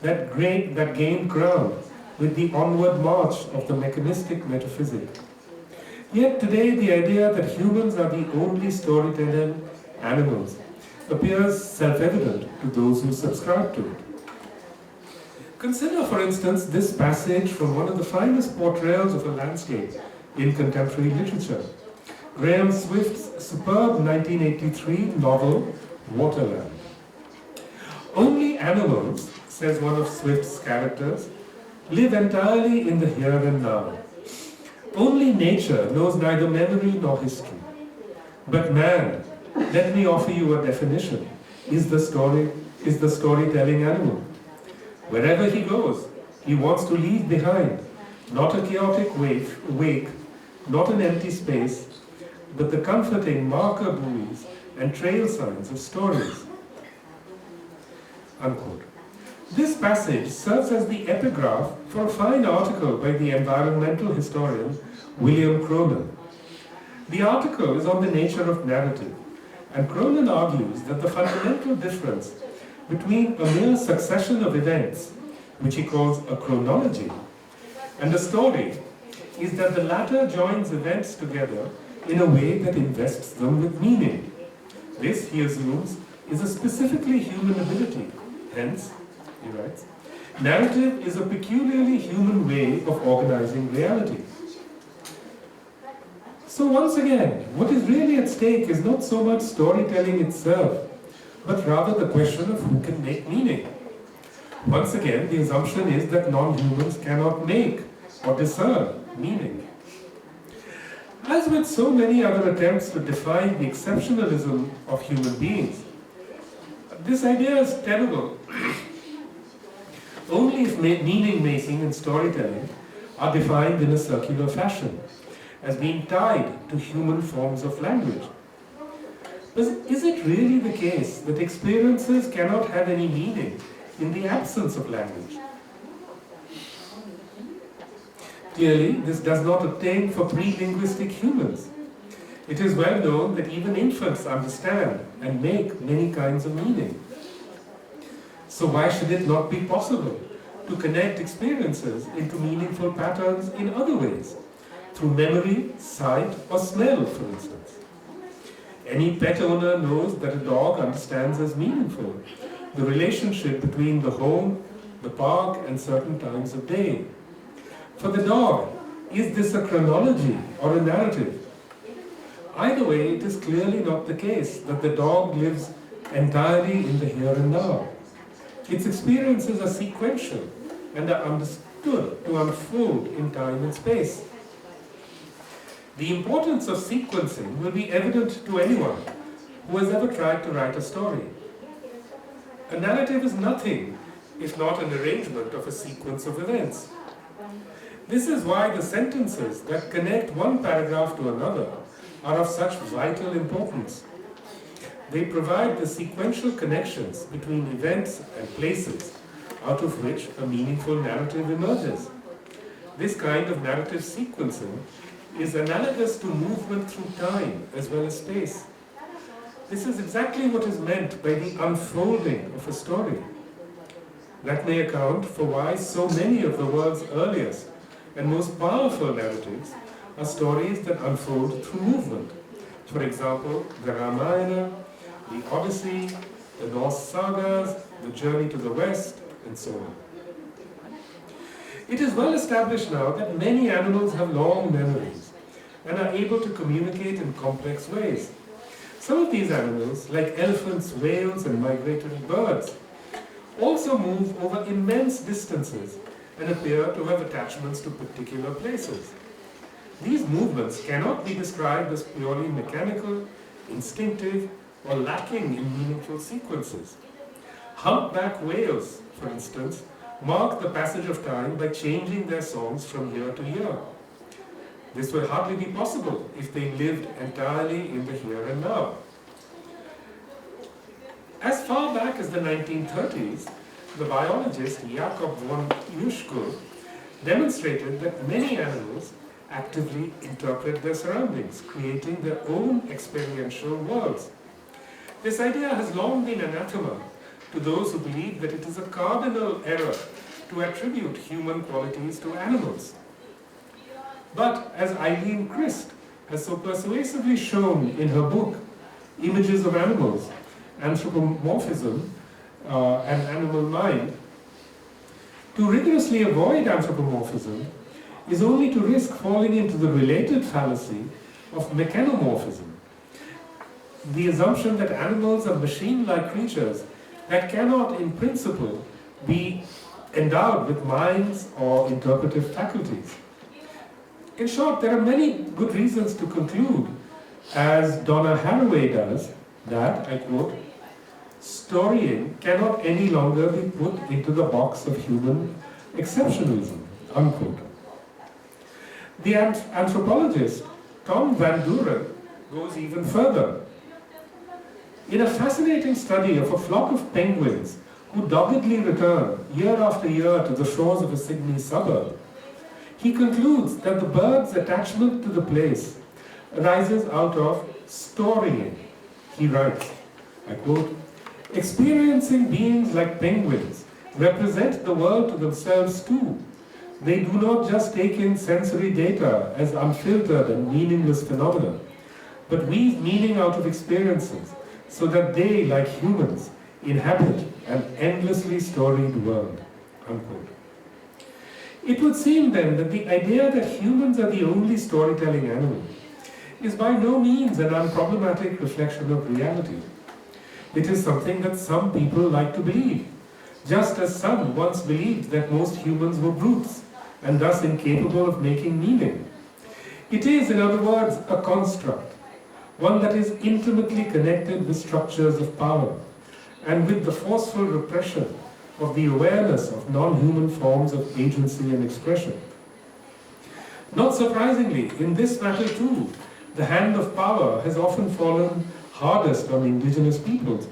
that gained ground with the onward march of the mechanistic metaphysic. Yet today the idea that humans are the only storytelling animals appears self-evident to those who subscribe to it. Consider, for instance, this passage from one of the finest portrayals of a landscape in contemporary literature, Graham Swift's superb 1983 novel, Waterland. Only animals, says one of Swift's characters, live entirely in the here and now. Only nature knows neither memory nor history. But man, let me offer you a definition, is the storytelling animal. Wherever he goes, he wants to leave behind not a chaotic wake, not an empty space, but the comforting marker buoys and trail signs of stories. Unquote. This passage serves as the epigraph for a fine article by the environmental historian William Cronin. The article is on the nature of narrative, and Cronin argues that the fundamental difference between a mere succession of events, which he calls a chronology, and a story is that the latter joins events together in a way that invests them with meaning. This, he assumes, is a specifically human ability. Hence, he writes, narrative is a peculiarly human way of organizing reality. So once again, what is really at stake is not so much storytelling itself, but rather the question of who can make meaning. Once again, the assumption is that non-humans cannot make or discern meaning. As with so many other attempts to define the exceptionalism of human beings, this idea is tenable only if meaning-making and storytelling are defined in a circular fashion, as being tied to human forms of language. But is it really the case that experiences cannot have any meaning in the absence of language? Clearly, this does not obtain for pre-linguistic humans. It is well known that even infants understand and make many kinds of meaning. So why should it not be possible to connect experiences into meaningful patterns in other ways, through memory, sight, or smell, for instance? Any pet owner knows that a dog understands as meaningful the relationship between the home, the park, and certain times of day. For the dog, is this a chronology or a narrative? Either way, it is clearly not the case that the dog lives entirely in the here and now. Its experiences are sequential and are understood to unfold in time and space. The importance of sequencing will be evident to anyone who has ever tried to write a story. A narrative is nothing if not an arrangement of a sequence of events. This is why the sentences that connect one paragraph to another are of such vital importance. They provide the sequential connections between events and places out of which a meaningful narrative emerges. This kind of narrative sequencing is analogous to movement through time as well as space. This is exactly what is meant by the unfolding of a story. That may account for why so many of the world's earliest and most powerful narratives are stories that unfold through movement. For example, the Ramayana, the Odyssey, the Norse sagas, the Journey to the West, and so on. It is well established now that many animals have long memories and are able to communicate in complex ways. Some of these animals, like elephants, whales, and migratory birds, also move over immense distances and appear to have attachments to particular places. These movements cannot be described as purely mechanical, instinctive, or lacking in meaningful sequences. Humpback whales, for instance, mark the passage of time by changing their songs from year to year. This would hardly be possible if they lived entirely in the here and now. As far back as the 1930s, the biologist Jakob von Uschkel demonstrated that many animals actively interpret their surroundings, creating their own experiential worlds. This idea has long been anathema to those who believe that it is a cardinal error to attribute human qualities to animals. But as Eileen Christ has so persuasively shown in her book, Images of Animals, Anthropomorphism and Animal Mind, to rigorously avoid anthropomorphism is only to risk falling into the related fallacy of mechanomorphism, the assumption that animals are machine-like creatures that cannot, in principle, be endowed with minds or interpretive faculties. In short, there are many good reasons to conclude, as Donna Haraway does, that, I quote, storying cannot any longer be put into the box of human exceptionalism, unquote. The anthropologist Tom Van Duren goes even further. In a fascinating study of a flock of penguins who doggedly return year after year to the shores of a Sydney suburb, he concludes that the bird's attachment to the place arises out of storying. He writes, I quote, experiencing beings like penguins represent the world to themselves too. They do not just take in sensory data as unfiltered and meaningless phenomena, but weave meaning out of experiences so that they, like humans, inhabit an endlessly storied world, unquote. It would seem then that the idea that humans are the only storytelling animal is by no means an unproblematic reflection of reality. It is something that some people like to believe, just as some once believed that most humans were brutes and thus incapable of making meaning. It is, in other words, a construct, one that is intimately connected with structures of power and with the forceful repression of the awareness of non-human forms of agency and expression. Not surprisingly, in this matter too, the hand of power has often fallen hardest on indigenous peoples.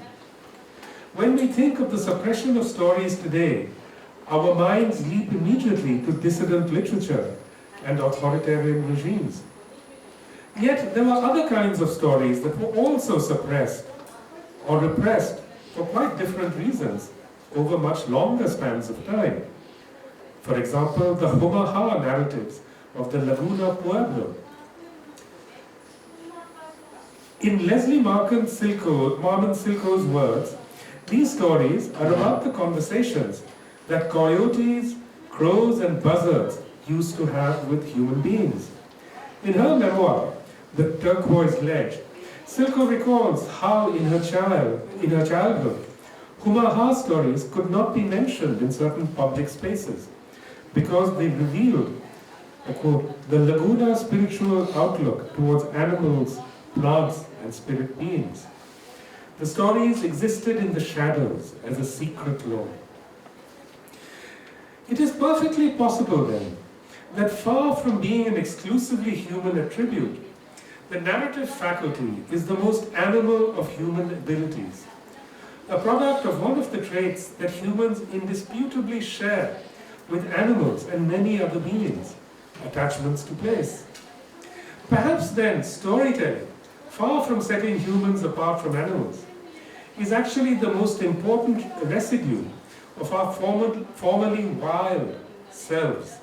When we think of the suppression of stories today, our minds leap immediately to dissident literature and authoritarian regimes. Yet there were other kinds of stories that were also suppressed or repressed for quite different reasons over much longer spans of time. For example, the Omaha narratives of the Laguna Pueblo. In Leslie Marmon Silko's words, these stories are about the conversations that coyotes, crows, and buzzards used to have with human beings. In her memoir, The Turquoise Ledge, Silko recalls how in her childhood, Omaha stories could not be mentioned in certain public spaces because they revealed, I quote, the Laguna spiritual outlook towards animals, plants, and spirit beings. The stories existed in the shadows as a secret law. It is perfectly possible then that far from being an exclusively human attribute, the narrative faculty is the most animal of human abilities, a product of one of the traits that humans indisputably share with animals and many other beings, attachments to place. Perhaps then storytelling, far from setting humans apart from animals, is actually the most important residue of our formerly wild selves.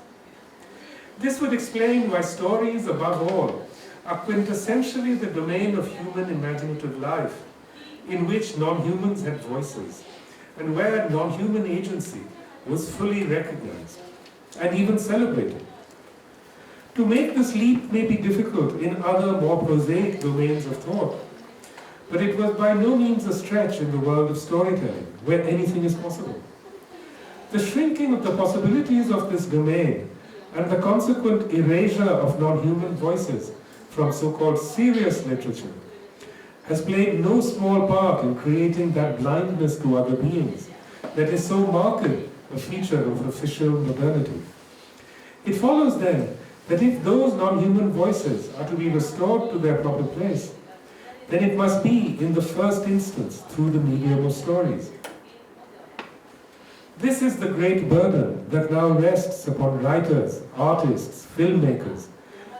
This would explain why stories, above all, are quintessentially the domain of human imaginative life, in which non-humans had voices, and where non-human agency was fully recognized and even celebrated. To make this leap may be difficult in other more prosaic domains of thought, but it was by no means a stretch in the world of storytelling, where anything is possible. The shrinking of the possibilities of this domain and the consequent erasure of non-human voices from so-called serious literature has played no small part in creating that blindness to other beings that is so marked a feature of official modernity. It follows then that if those non-human voices are to be restored to their proper place, then it must be in the first instance through the medium of stories. This is the great burden that now rests upon writers, artists, filmmakers,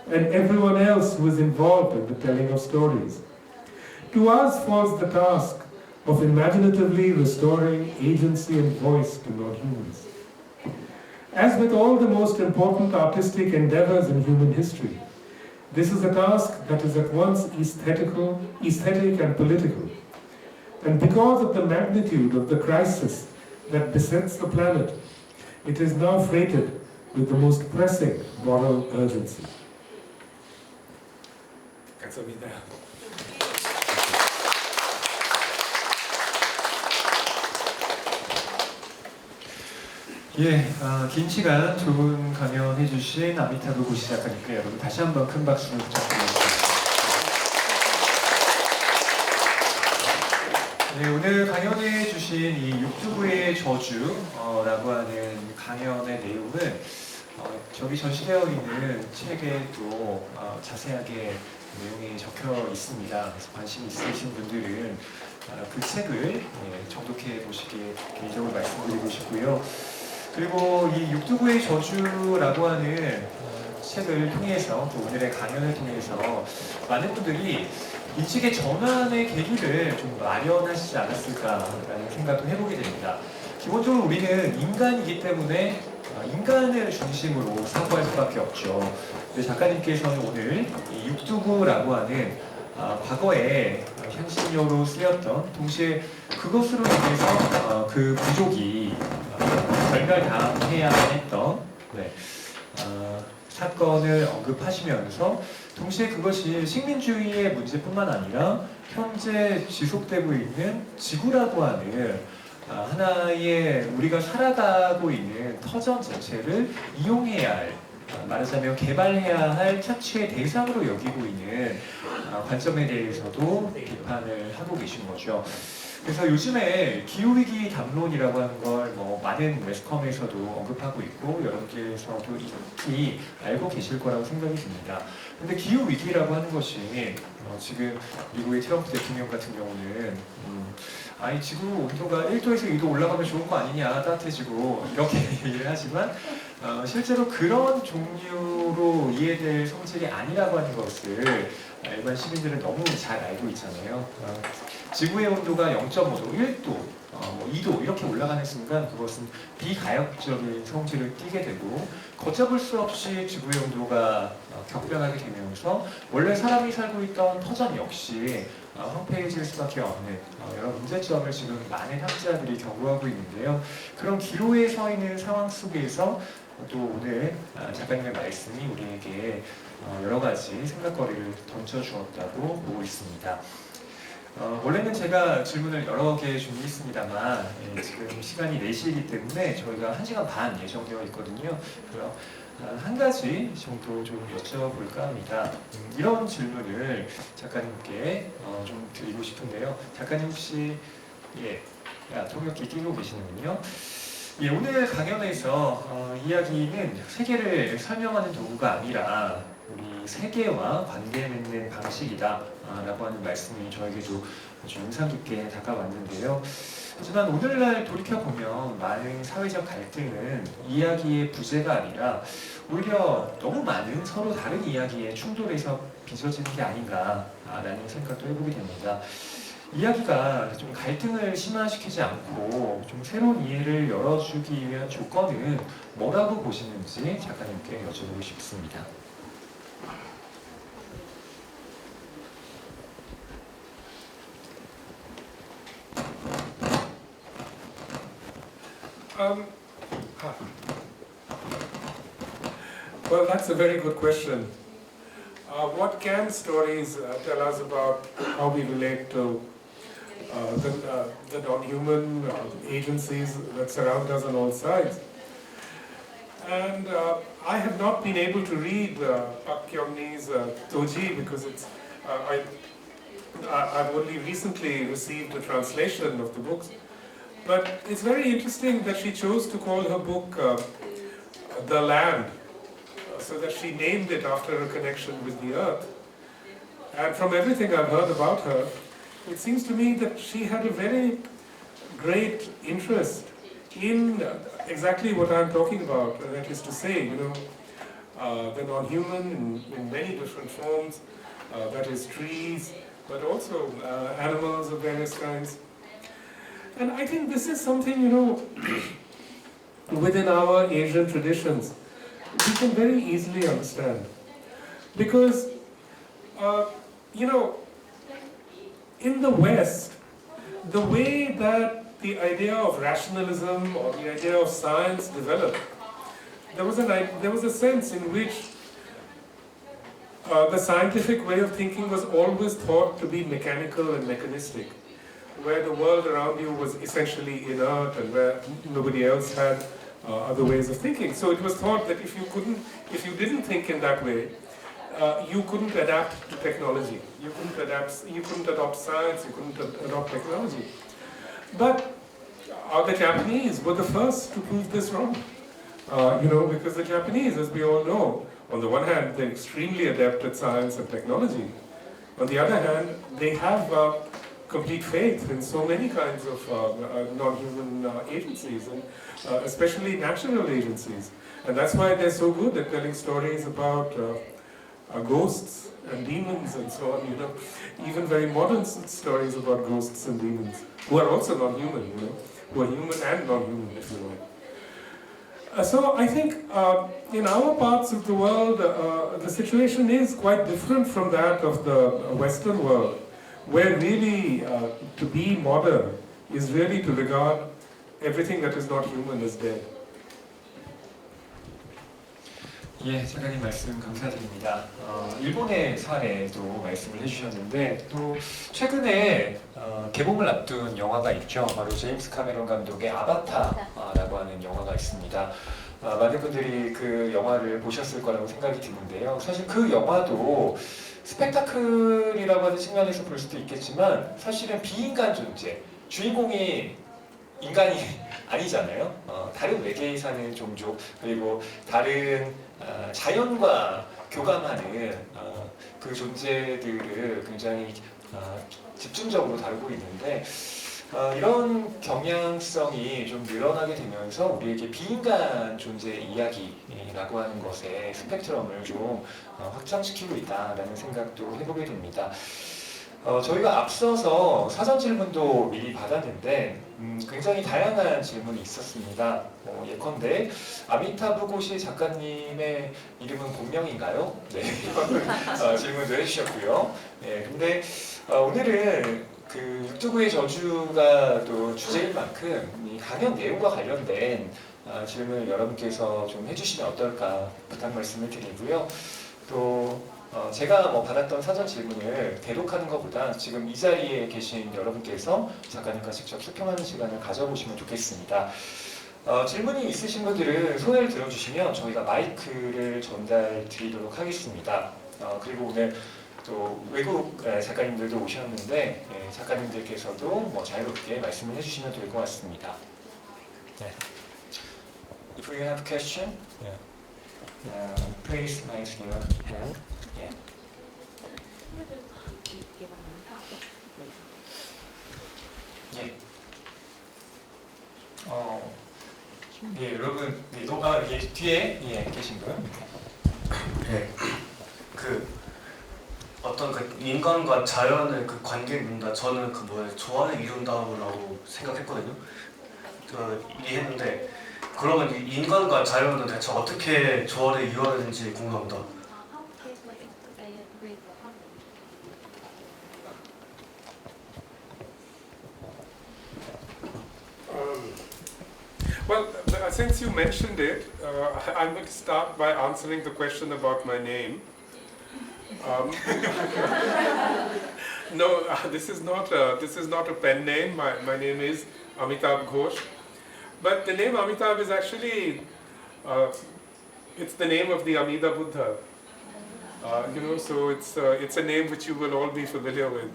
and everyone else who is involved in the telling of stories. To us falls the task of imaginatively restoring agency and voice to non-humans. As with all the most important artistic endeavors in human history, this is a task that is at once aesthetic and political. And because of the magnitude of the crisis that besets the planet, it is now freighted with the most pressing moral urgency. 감사합니다. 예, 긴 시간 좋은 강연해주신 아미타브 고시 작가님께 여러분 다시 한번 큰 박수를 부탁드리겠습니다. 네, 오늘 강연해주신 이 육두구의 저주라고 하는 강연의 내용은 저기 전시되어 있는 책에도 자세하게 내용이 적혀 있습니다. 그래서 관심 있으신 분들은 그 책을 정독해 보시길 개인적으로 말씀드리고 싶고요. 그리고 이 육두구의 저주라고 하는 책을 통해서 또 오늘의 강연을 통해서 많은 분들이 인식의 전환의 계기를 좀 마련하시지 않았을까라는 생각도 해보게 됩니다. 기본적으로 우리는 인간이기 때문에 인간을 중심으로 사고할 수밖에 없죠. 근데 작가님께서는 오늘 이 육두구라고 하는 과거에 향신료로 쓰였던, 동시에 그것으로 인해서 그 부족이 절멸당해야만 했던 사건을 언급하시면서, 동시에 그것이 식민주의의 문제뿐만 아니라 현재 지속되고 있는 지구라고 하는 하나의 우리가 살아가고 있는 터전 자체를 이용해야 할, 말하자면 개발해야 할 착취의 대상으로 여기고 있는 관점에 대해서도 비판을 하고 계신 거죠. 그래서 요즘에 기후위기 담론이라고 하는 걸 많은 매스컴에서도 언급하고 있고 여러분께서도 익히 알고 계실 거라고 생각이 듭니다. 근데 기후위기라고 하는 것이 지금 미국의 트럼프 대통령 같은 경우는 지구 온도가 1도에서 2도 올라가면 좋은 거 아니냐, 따뜻해지고, 이렇게 얘기를 하지만 실제로 그런 종류로 이해될 성질이 아니라고 하는 것을 일반 시민들은 너무 잘 알고 있잖아요. 지구의 온도가 0.5도, 1도, 2도 이렇게 올라가는 순간 그것은 비가역적인 성질을 띠게 되고, 걷잡을 수 없이 지구의 온도가 격변하게 되면서 원래 사람이 살고 있던 터전 역시 황폐해질 수밖에 없는 여러 문제점을 지금 많은 학자들이 경고하고 있는데요. 그런 기로에 서 있는 상황 속에서 또 오늘 작가님의 말씀이 우리에게 여러 가지 생각거리를 던져주었다고 보고 있습니다. 원래는 제가 질문을 여러 개 준비했습니다만 지금 시간이 4시이기 때문에 저희가 1시간 반 예정되어 있거든요. 그래서 한 가지 정도 좀 여쭤볼까 합니다. 이런 질문을 작가님께 좀 드리고 싶은데요. 작가님 혹시 통역기 끼고 계시는군요. 오늘 강연에서 이야기는 세계를 설명하는 도구가 아니라 우리 세계와 관계 맺는 방식이다 라고 하는 말씀이 저에게도 아주 인상 깊게 다가왔는데요. 하지만 오늘날 돌이켜보면 많은 사회적 갈등은 이야기의 부재가 아니라 오히려 너무 많은 서로 다른 이야기의 충돌에서 빚어지는 게 아닌가라는 생각도 해보게 됩니다. 이야기가 좀 갈등을 심화시키지 않고 좀 새로운 이해를 열어주기 위한 조건은 뭐라고 보시는지 작가님께 여쭤보고 싶습니다. Well, that's a very good question. What can stories tell us about how we relate to the non-human agencies that surround us on all sides? And I have not been able to read Bakgyongni's Toji because I've only recently received a translation of the books. But it's very interesting that she chose to call her book The Land, so that she named it after her connection with the earth. And from everything I've heard about her, it seems to me that she had a very great interest in exactly what I'm talking about, that is to say, the non-human in many different forms, that is trees, but also animals of various kinds. And I think this is something, within our Asian traditions, we can very easily understand. Because, in the West, the way that the idea of rationalism or the idea of science developed, there was a sense in which the scientific way of thinking was always thought to be mechanical and mechanistic, where the world around you was essentially inert and where nobody else had other ways of thinking. So it was thought that if you didn't think in that way, you couldn't adapt to technology. You couldn't adopt science. You couldn't adopt technology. But the Japanese were the first to prove this wrong. Because the Japanese, as we all know, on the one hand, they're extremely adept at science and technology. On the other hand, they have complete faith in so many kinds of non-human agencies, and especially natural agencies. And that's why they're so good at telling stories about ghosts and demons and so on, even very modern stories about ghosts and demons, who are also non-human, who are human and non-human, if you will. So I think in our parts of the world, the situation is quite different from that of the Western world, where really to be modern is really to regard everything that is not human as dead. 예, 작가님 말씀 감사드립니다. 일본의 사례도 말씀을 해주셨는데 또 최근에 개봉을 앞둔 영화가 있죠. 바로 제임스 카메론 감독의 아바타라고 하는 영화가 있습니다. 많은 분들이 그 영화를 보셨을 거라고 생각이 드는데요. 사실 그 영화도 스펙타클이라고 하는 측면에서 볼 수도 있겠지만 사실은 비인간 존재, 주인공이 인간이 아니잖아요. 다른 외계에 사는 종족 그리고 다른 자연과 교감하는 그 존재들을 굉장히 집중적으로 다루고 있는데 이런 경향성이 좀 늘어나게 되면서 우리에게 비인간 존재 이야기라고 하는 것의 스펙트럼을 좀 확장시키고 있다라는 생각도 해보게 됩니다. 저희가 앞서서 사전 질문도 미리 받았는데 굉장히 다양한 질문이 있었습니다. 예컨대 아미타브 고시 작가님의 이름은 본명인가요? 네, 질문도 해주셨고요. 네, 근데 오늘은 그 육두구의 저주가 또 주제인 만큼 이 강연 내용과 관련된 질문을 여러분께서 좀 해주시면 어떨까 부탁 말씀을 드리고요. 또 제가 받았던 사전 질문을 대독하는 것보다 지금 이 자리에 계신 여러분께서 작가님과 직접 소통하는 시간을 가져보시면 좋겠습니다. 질문이 있으신 분들은 손을 들어주시면 저희가 마이크를 전달 드리도록 하겠습니다. 그리고 오늘 또 외국 작가님들도 오셨는데 작가님들께서도 자유롭게 말씀을 해주시면 될 것 같습니다. 네. If you have a question, please raise your hand. Yeah. 예. 예, 여러분, 예, 뒤에 계신 분. 네. 어떤 인간과 자연의 관계를 이룬다. 저는 조화를 이룬다고 생각했거든요. 이해했는데 그러면 이 인간과 자연은 대체 어떻게 조화를 이루어야 되는지 궁금합니다. Well, since you mentioned it, I'm going to start by answering the question about my name. No, this is not a pen name. My name is Amitav Ghosh, but the name Amitav is actually it's the name of the Amida Buddha. So it's a name which you will all be familiar with.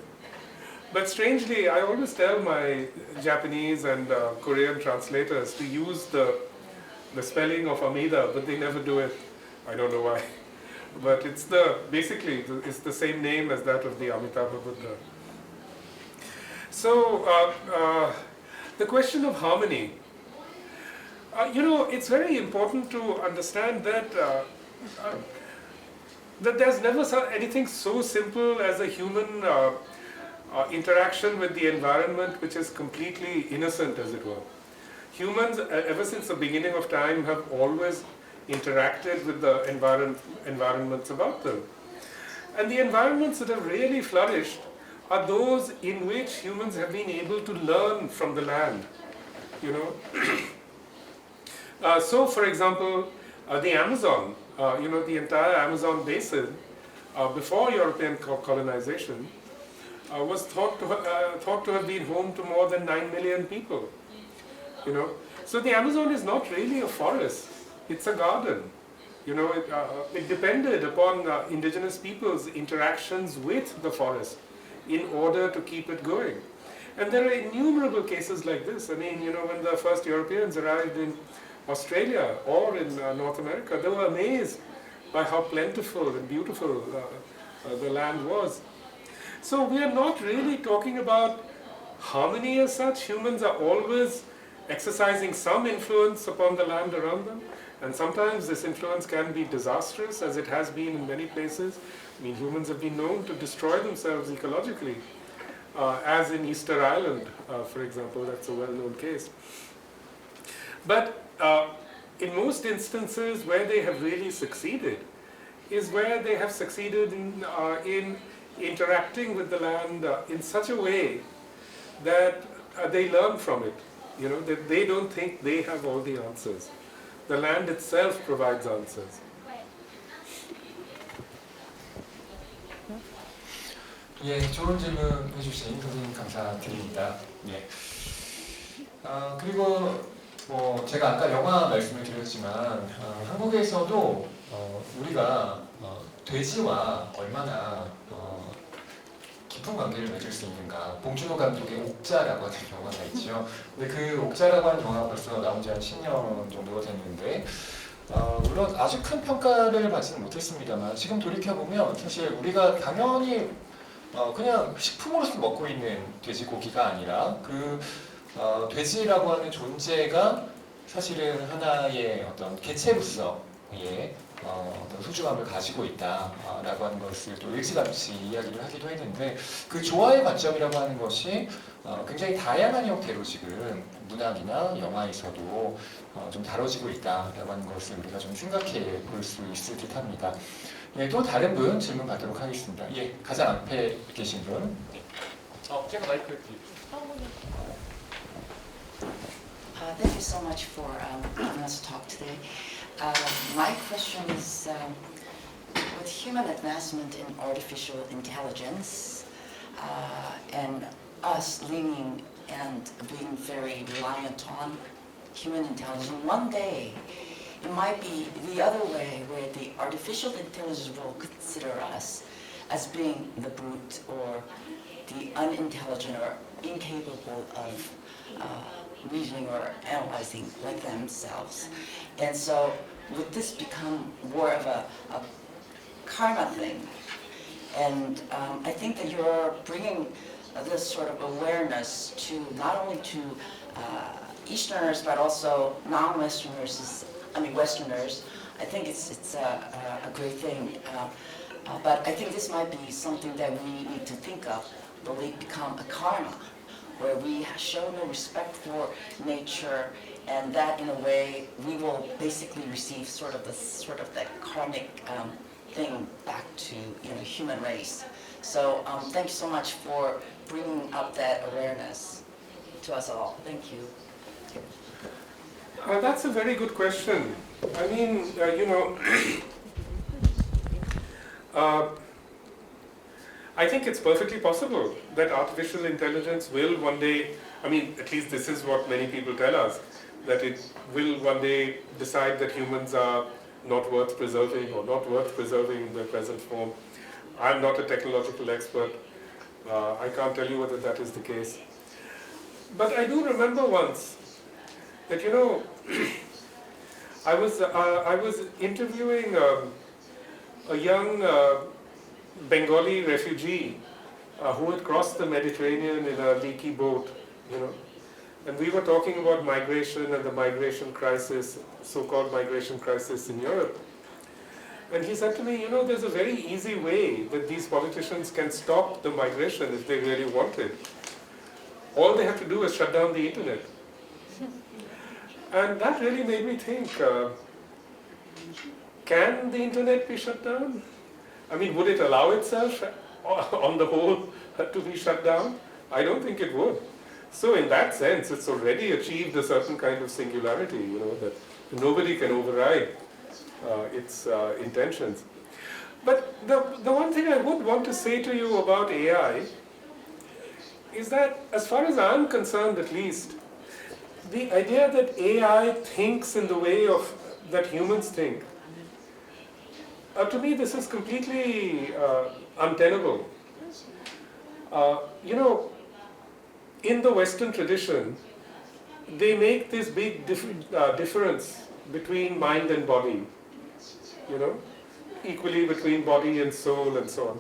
But strangely, I always tell my Japanese and Korean translators to use the spelling of Amida, but they never do it. I don't know why. But it's basically the same name as that of the Amitava Buddha. So the question of harmony. It's very important to understand that that there's never anything so simple as a human interaction with the environment which is completely innocent, as it were. Humans, ever since the beginning of time, have always interacted with the environments about them. And the environments that have really flourished are those in which humans have been able to learn from the land. You know, so for example, the Amazon, the entire Amazon basin, before European colonization, was thought to have been home to more than 9 million people. You know, so the Amazon is not really a forest; it's a garden. You know, it depended upon indigenous peoples' interactions with the forest in order to keep it going. And there are innumerable cases like this. I mean, you know, when the first Europeans arrived in Australia or in North America, they were amazed by how plentiful and beautiful the land was. So we are not really talking about harmony as such. Humans are always exercising some influence upon the land around them. And sometimes this influence can be disastrous, as it has been in many places. I mean, humans have been known to destroy themselves ecologically, as in Easter Island, for example. That's a well-known case. But in most instances where they have really succeeded is where they have succeeded in interacting with the land in such a way that they learn from it. You know, that they don't think they have all the answers. The land itself provides answers. 예, 좋은 질문 해주신 선생님 감사드립니다. 예. 그리고 뭐 제가 아까 영화 말씀을 드렸지만 한국에서도 우리가 돼지와 얼마나 깊은 관계를 맺을 수 있는가. 봉준호 감독의 옥자라고 하는 영화가 있죠. 근데 그 옥자라고 하는 영화가 벌써 나온 지 한 10년 정도가 됐는데 물론 아주 큰 평가를 받지는 못했습니다만 지금 돌이켜보면 사실 우리가 당연히 그냥 식품으로서 먹고 있는 돼지고기가 아니라 그 돼지라고 하는 존재가 사실은 하나의 어떤 개체로서의 어떤 소중함을 가지고 있다라고 하는 것을 또 일찌감치 이야기를 하기도 했는데 그 조화의 관점이라고 하는 것이 굉장히 다양한 형태로 지금 문학이나 영화에서도 좀 다뤄지고 있다라고 하는 것을 우리가 좀 생각해 볼 수 있을 듯합니다. 예, 또 다른 분 질문 받도록 하겠습니다. 예, 가장 앞에 계신 분. 제가 마이크 Thank you so much for giving us a talk today. My question is, with human advancement in artificial intelligence and us leaning and being very reliant on human intelligence, one day it might be the other way, where the artificial intelligence will consider us as being the brute or the unintelligent or incapable of reasoning or analyzing like themselves. And so would this become more of a karma thing? And I think that you're bringing this sort of awareness to not only to Easterners but also non-Westerners, Westerners. I think it's a great thing. But I think this might be something that we need to think of. Will it become a karma, where we show no respect for nature, and that in a way we will basically receive sort of that karmic thing back to human race. So thank you so much for bringing up that awareness to us all. Thank you. That's a very good question. I mean, I think it's perfectly possible that artificial intelligence will one day, at least this is what many people tell us, that it will one day decide that humans are not worth preserving or not worth preserving in their present form. I'm not a technological expert. I can't tell you whether that is the case. But I do remember once that, I was interviewing a young Bengali refugee who had crossed the Mediterranean in a leaky boat, and we were talking about migration and the migration crisis, so-called migration crisis in Europe. And he said to me, you know, there's a very easy way that these politicians can stop the migration if they really wanted. All they have to do is shut down the internet. And that really made me think, can the internet be shut down? I mean, would it allow itself, on the whole, to be shut down? I don't think it would. So in that sense, it's already achieved a certain kind of singularity, you know, that nobody can override its intentions. But the one thing I would want to say to you about AI is that, as far as I'm concerned at least, the idea that AI thinks in the way of that humans think, to me this is completely untenable. You know, in the Western tradition, they make this big difference between mind and body, you know, equally between body and soul and so on.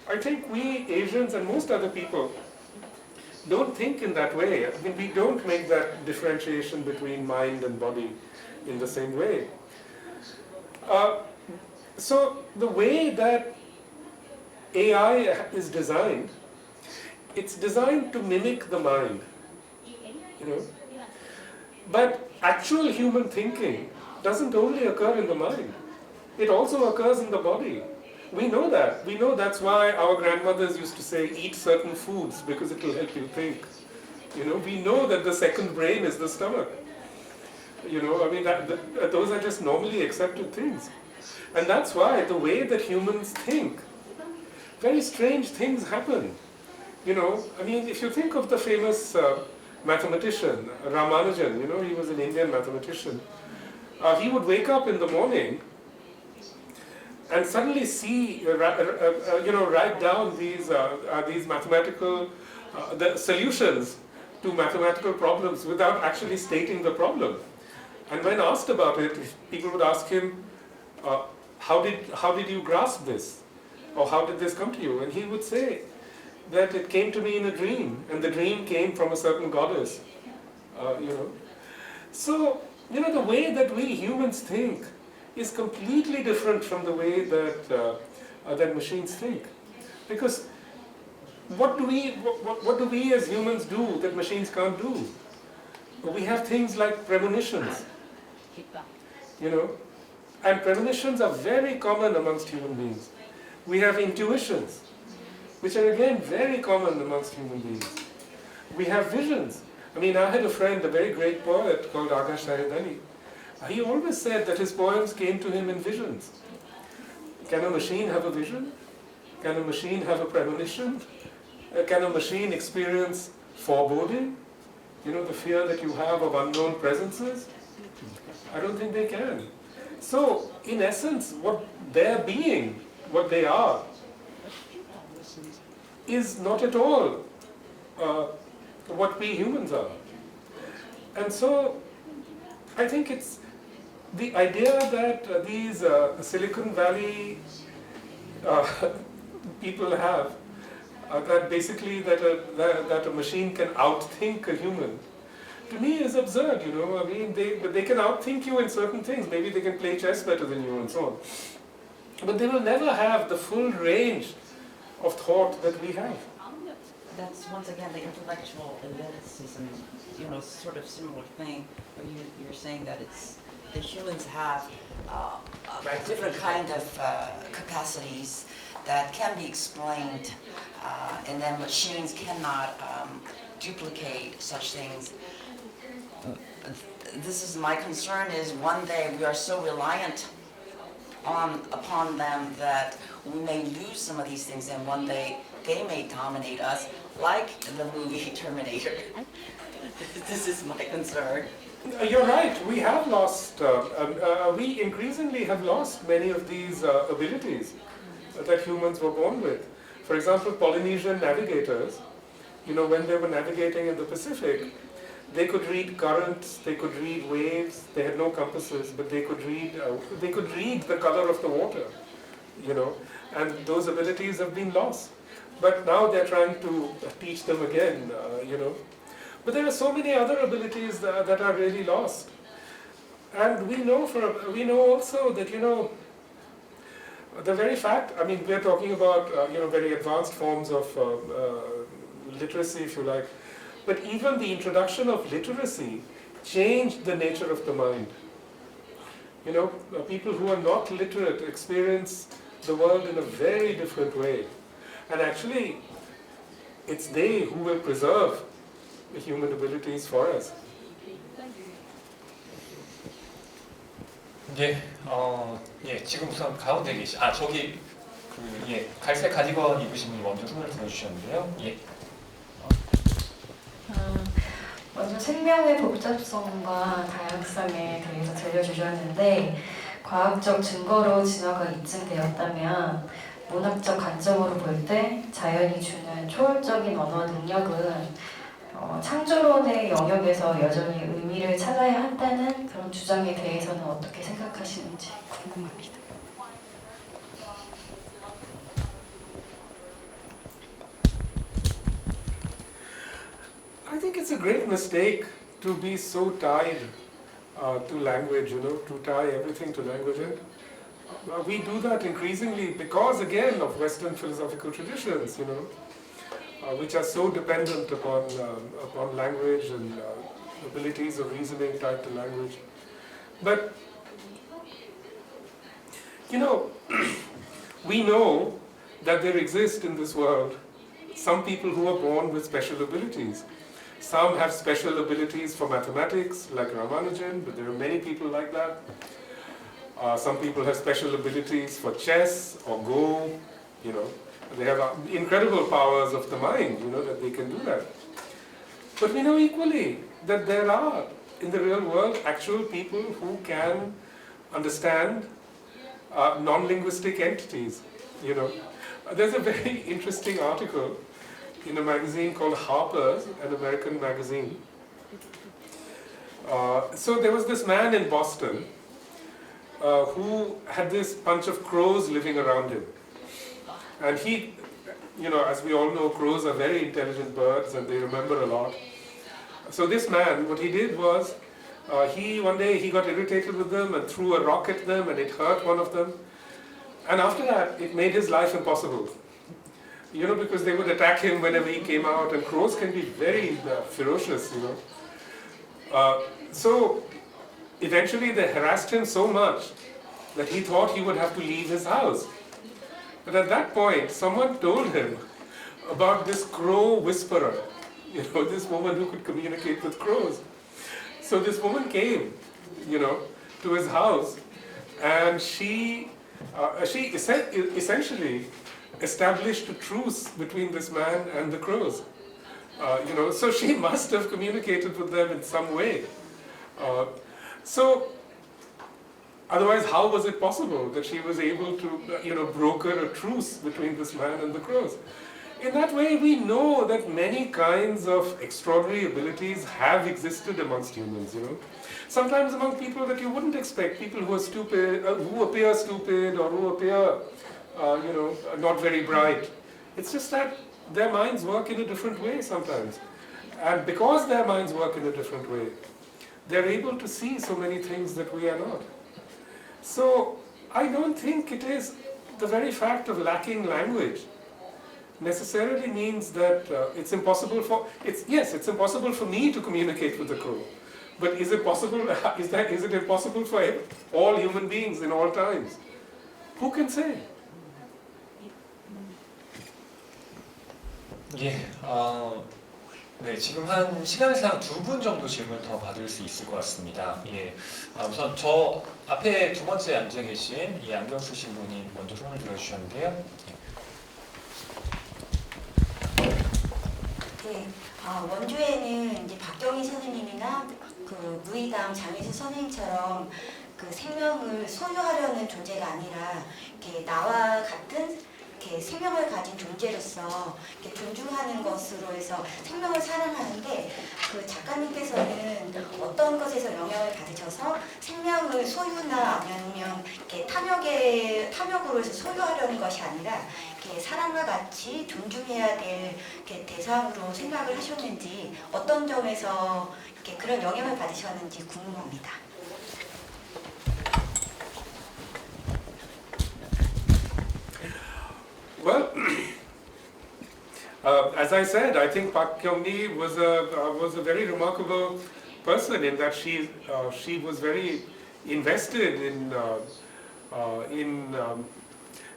I think we Asians and most other people don't think in that way. I mean, we don't make that differentiation between mind and body in the same way. So the way that AI is designed, it's designed to mimic the mind, you know. But actual human thinking doesn't only occur in the mind. It also occurs in the body. We know that. We know that's why our grandmothers used to say, eat certain foods because it will help you think. You know, we know that the second brain is the stomach. You know, I mean, those are just normally accepted things. And that's why the way that humans think, very strange things happen. You know, I mean, if you think of the famous mathematician, Ramanujan, you know, he was an Indian mathematician. He would wake up in the morning and suddenly see, you know, write down these mathematical the solutions to mathematical problems without actually stating the problem. And when asked about it, people would ask him, how did you grasp this? Or how did this come to you? And he would say that it came to me in a dream, and the dream came from a certain goddess, you know. So, you know, the way that we humans think is completely different from the way that that machines think. Because what do we as humans do that machines can't do? We have things like premonitions, you know, and premonitions are very common amongst human beings. We have intuitions, which are again very common amongst human beings. We have visions. I mean, I had a friend, a very great poet called Akash Sahidani. He always said that his poems came to him in visions. Can a machine have a vision? Can a machine have a premonition? Can a machine experience foreboding? You know, the fear that you have of unknown presences? I don't think they can. So, in essence, what their being, what they are, is not at all what we humans are. And so, I think it's the idea that these Silicon Valley people have, that basically that a machine can outthink a human, to me is absurd, you know. I mean, they can outthink you in certain things. Maybe they can play chess better than you and so on. But they will never have the full range of thought that we have. That's once again the intellectual eliticism, you know, sort of similar thing. Where you're saying that the humans have a different kind of capacities that can be explained, and then machines cannot duplicate such things. This is my concern: is one day we are so reliant upon them that we may lose some of these things, and one day they may dominate us, like the movie Terminator. This is my concern. You're right. We have lost. We increasingly have lost many of these abilities that humans were born with. For example, Polynesian navigators, you know, when they were navigating in the Pacific, they could read currents, they could read waves. They had no compasses, but they could read the color of the water, you know. And those abilities have been lost. But now they're trying to teach them again, you know. But there are so many other abilities that are really lost. And we know also that, you know, the very fact, I mean, we're talking about, you know, very advanced forms of literacy, if you like, but even the introduction of literacy changed the nature of the mind. You know, people who are not literate experience the world in a very different way. And actually, it's they who will preserve the human abilities for us. 예, 예, 지금 우선 가운데 계시, 저기 갈색 가디건 입으신 분이 먼저 손을 들어주셨는데요. 예. 먼저 생명의 복잡성과 다양성에 대해서 들려주셨는데 과학적 증거로 진화가 입증되었다면 문학적 관점으로 볼 때 자연이 주는 초월적인 언어 능력은 창조론의 영역에서 여전히 의미를 찾아야 한다는 그런 주장에 대해서는 어떻게 생각하시는지 궁금합니다. I think it's a great mistake to be so tied to language, you know, to tie everything to language. And we do that increasingly because, again, of Western philosophical traditions, you know, which are so dependent upon language and abilities of reasoning tied to language. But, you know, we know that there exist in this world some people who are born with special abilities. Some have special abilities for mathematics, like Ramanujan, but there are many people like that. Some people have special abilities for chess or Go, you know. They have incredible powers of the mind, you know, that they can do that. But we know equally that there are, in the real world, actual people who can understand non-linguistic entities, you know. There's a very interesting article in a magazine called Harper's, an American magazine. So there was this man in Boston who had this bunch of crows living around him. And he, you know, as we all know, crows are very intelligent birds and they remember a lot. So this man, what he did was, one day he got irritated with them and threw a rock at them and it hurt one of them. And after that, it made his life impossible. You know, because they would attack him whenever he came out, and crows can be very ferocious, you know. So eventually they harassed him so much that he thought he would have to leave his house. But at that point, someone told him about this crow whisperer, you know, this woman who could communicate with crows. So this woman came, you know, to his house, and she essentially established a truce between this man and the crows. You know, so she must have communicated with them in some way. So otherwise, how was it possible that she was able to, you know, broker a truce between this man and the crows? In that way, we know that many kinds of extraordinary abilities have existed amongst humans, you know. Sometimes among people that you wouldn't expect, people who are stupid, who appear stupid or who appear, you know, not very bright. It's just that their minds work in a different way sometimes. And because their minds work in a different way, they're able to see so many things that we are not. So I don't think it is the very fact of lacking language necessarily means that it's impossible for me to communicate with the crow. But is it possible? Is it impossible for all human beings in all times? Who can say? 예, 네, 지금 한 시간상 2분 정도 질문 더 받을 수 있을 것 같습니다. 예, 우선 저 앞에 두 번째 앉아 계신 이 안경 쓰신 분이 먼저 손을 들어주셨는데요. 네, 원주에는 이제 박경리 선생님이나 그 무의당 장희수 선생님처럼 그 생명을 소유하려는 존재가 아니라 이렇게 나와 같은 이렇게 생명을 가진 존재로서 이렇게 존중하는 것으로 해서 생명을 사랑하는데 그 작가님께서는 어떤 것에서 영향을 받으셔서 생명을 소유나 아니면 이렇게 탐욕으로 해서 소유하려는 것이 아니라 이렇게 사랑과 같이 존중해야 될 이렇게 대상으로 생각을 하셨는지 어떤 점에서 이렇게 그런 영향을 받으셨는지 궁금합니다. Well, as I said, I think Bakgyongni was a very remarkable person in that she was very invested in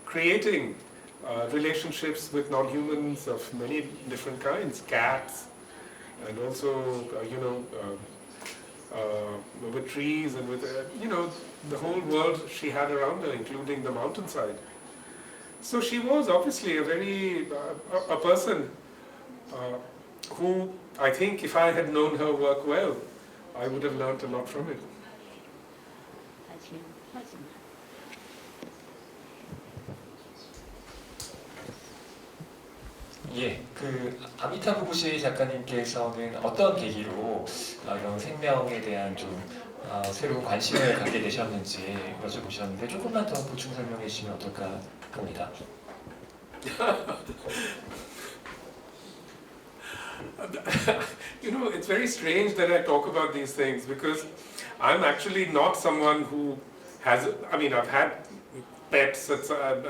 creating relationships with non-humans of many different kinds, cats, and also with trees and with the whole world she had around her, including the mountainside. So she was obviously a person who, I think, if I had known her work well, I would have learned a lot from it. 예, 아미타브 고시 작가님께서는 어떤 계기로 이런 생명에 대한 좀 새로운 관심을 갖게 되셨는지 여쭤보셨는데 조금만 더 보충 설명해 주시면 어떨까 합니다. It's very strange that I talk about these things because I'm actually not someone who has, I've had pets at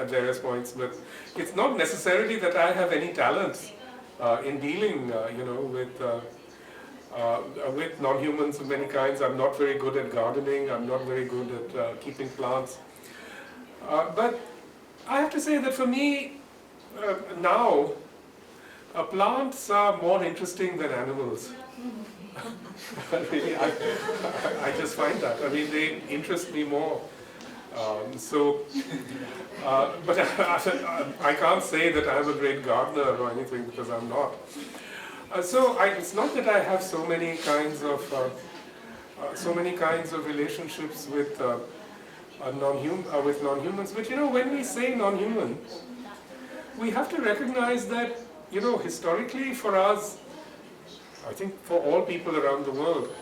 various points, but it's not necessarily that I have any talents in dealing, with non-humans of many kinds. I'm not very good at gardening. I'm not very good at keeping plants. But I have to say that for me, now, plants are more interesting than animals. Really, I just find that. They interest me more. But I can't say that I'm a great gardener or anything because I'm not. It's not that I have so many kinds of relationships with non-humans. But when we say non-human, we have to recognize that historically for us, I think for all people around the world,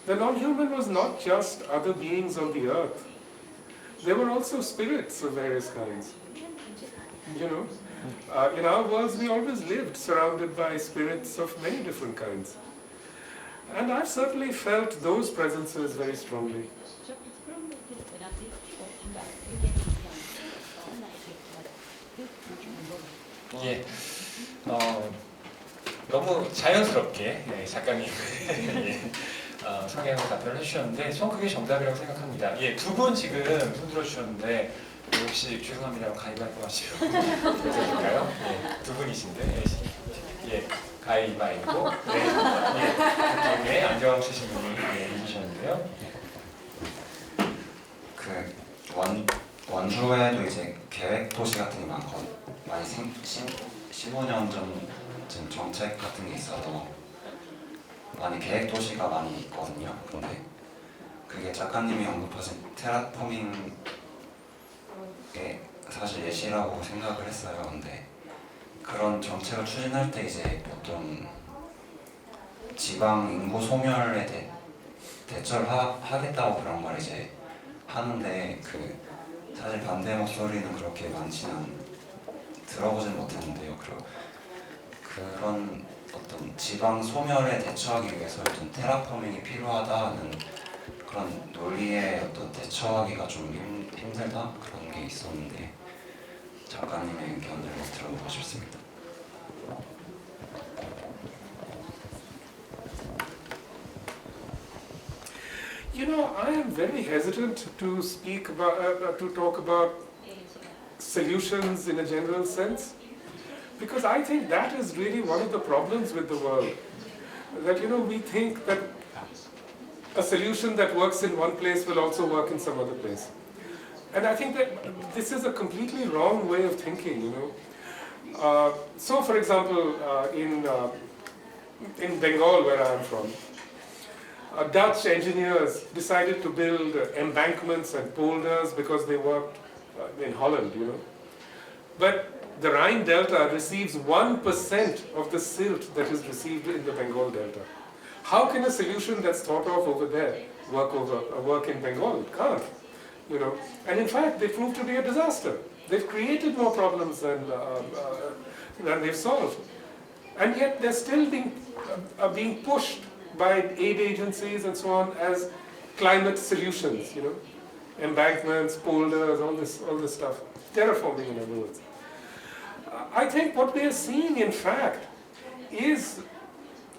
the non-human was not just other beings on the earth. There were also spirits of various kinds. In our worlds we always lived surrounded by spirits of many different kinds. And I've certainly felt those presences very strongly. 예, 너무 자연스럽게 작가님 성향을 답변을 해주셨는데 전 그게 정답이라고 생각합니다. 예, 두 분 지금 손 들어주셨는데 혹시 죄송합니다 가위바위보 하시고 될까요? 예, 두 분이신데 예, 가위바위보. 네, 예, 안경 쓰신 분이 해주셨는데요. 원주에도 이제 계획 도시 같은 게 많거든요. 많이 15년 전쯤 정책 같은 게 있어서 많이 계획 도시가 많이 있거든요. 근데 그게 작가님이 언급하신 테라포밍에 사실 예시라고 생각을 했어요. 근데 그런 정책을 추진할 때 이제 보통 지방 인구 소멸에 대처를 하겠다고 그런 걸 이제 하는데 사실 반대 목소리는 그렇게 많지는 들어보진 못했는데요. 그런 어떤 지방 소멸에 대처하기 위해서 어떤 테라포밍이 필요하다는 그런 논리에 어떤 대처하기가 좀 힘들다 그런 게 있었는데 작가님의 의견을 들어보고 싶습니다. I am very hesitant to speak about, to talk about solutions in a general sense, because I think that is really one of the problems with the world. That we think that a solution that works in one place will also work in some other place, and I think that this is a completely wrong way of thinking. So, for example, in Bengal, where I am from, Dutch engineers decided to build embankments and polders because they worked in Holland, But the Rhine Delta receives 1% of the silt that is received in the Bengal Delta. How can a solution that's thought of over there work in Bengal? It can't, And in fact, they proved to be a disaster. They've created more problems than they've solved, and yet they're still being pushed by aid agencies and so on as climate solutions, embankments, polders, all this stuff, terraforming in other words. I think what we are seeing, in fact, is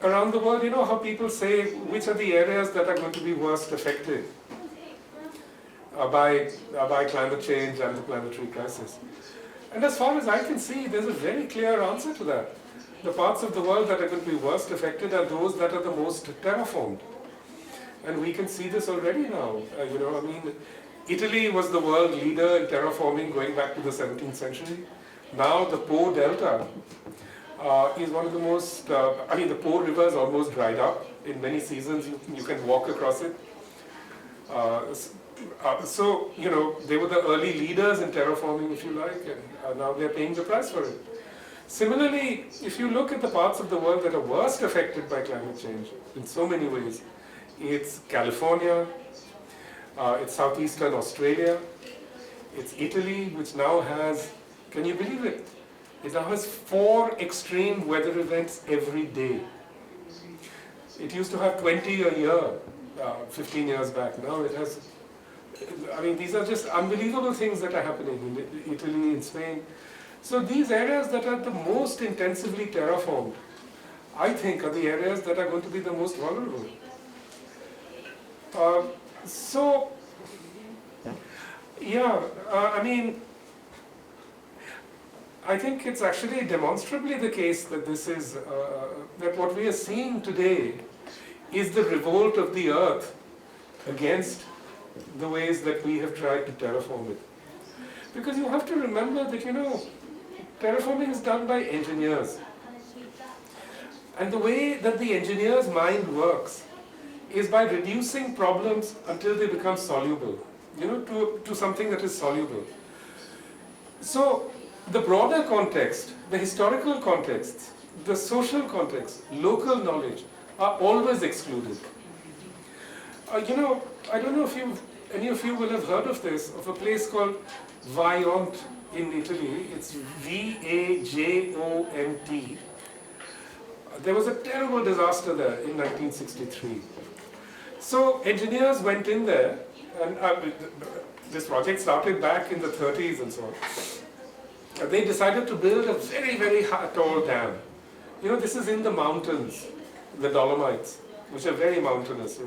around the world, you know how people say which are the areas that are going to be worst affected by climate change and the planetary crisis. And as far as I can see, there's a very clear answer to that. The parts of the world that are going to be worst affected are those that are the most terraformed. And we can see this already now. Italy was the world leader in terraforming going back to the 17th century. Now the Po Delta is one of the most, the Po River is almost dried up. In many seasons you can walk across it. They were the early leaders in terraforming, if you like, and now they're paying the price for it. Similarly, if you look at the parts of the world that are worst affected by climate change in so many ways, it's California, it's southeastern Australia, it's Italy, which now has, can you believe it? It now has 4 extreme weather events every day. It used to have 20 a year, 15 years back. Now it has, these are just unbelievable things that are happening in Italy, in Spain. So these areas that are the most intensively terraformed, I think, are the areas that are going to be the most vulnerable. I think it's actually demonstrably the case that this is, that what we are seeing today is the revolt of the earth against the ways that we have tried to terraform it. Because you have to remember that, terraforming is done by engineers. And the way that the engineer's mind works is by reducing problems until they become soluble, to something that is soluble. So the broader context, the historical context, the social context, local knowledge are always excluded. I don't know if any of you will have heard of this, of a place called Vajont in Italy. It's Vajont. There was a terrible disaster there in 1963. So engineers went in there, and this project started back in the 30s and so on. They decided to build a very, very tall dam. This is in the mountains, the Dolomites, which are very mountainous,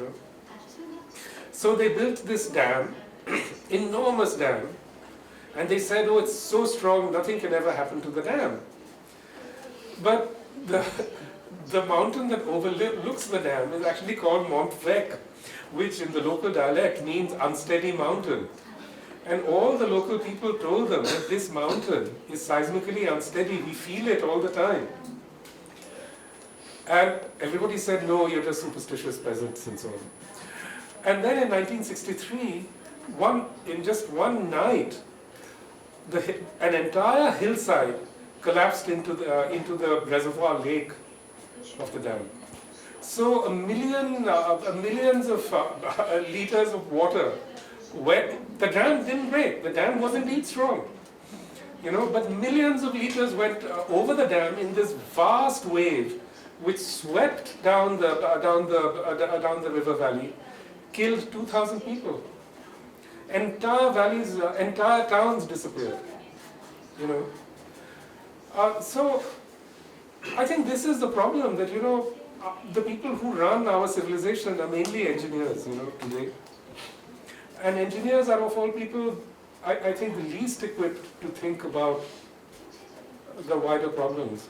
So they built this dam, enormous dam, and they said, oh, it's so strong, nothing can ever happen to the dam. But the mountain that overlooks the dam is actually called Mont Vec, which in the local dialect means unsteady mountain. And all the local people told them that this mountain is seismically unsteady, we feel it all the time. And everybody said, no, you're just superstitious peasants and so on. And then in 1963, in just one night, an entire hillside collapsed into the reservoir lake of the dam. So millions of liters of water. The dam didn't break. The dam was indeed strong, but millions of liters went over the dam in this vast wave, which swept down the river valley, killed 2,000 people. Entire towns disappeared. So I think this is the problem, that the people who run our civilization are mainly engineers, today. And engineers are, of all people, I think the least equipped to think about the wider problems.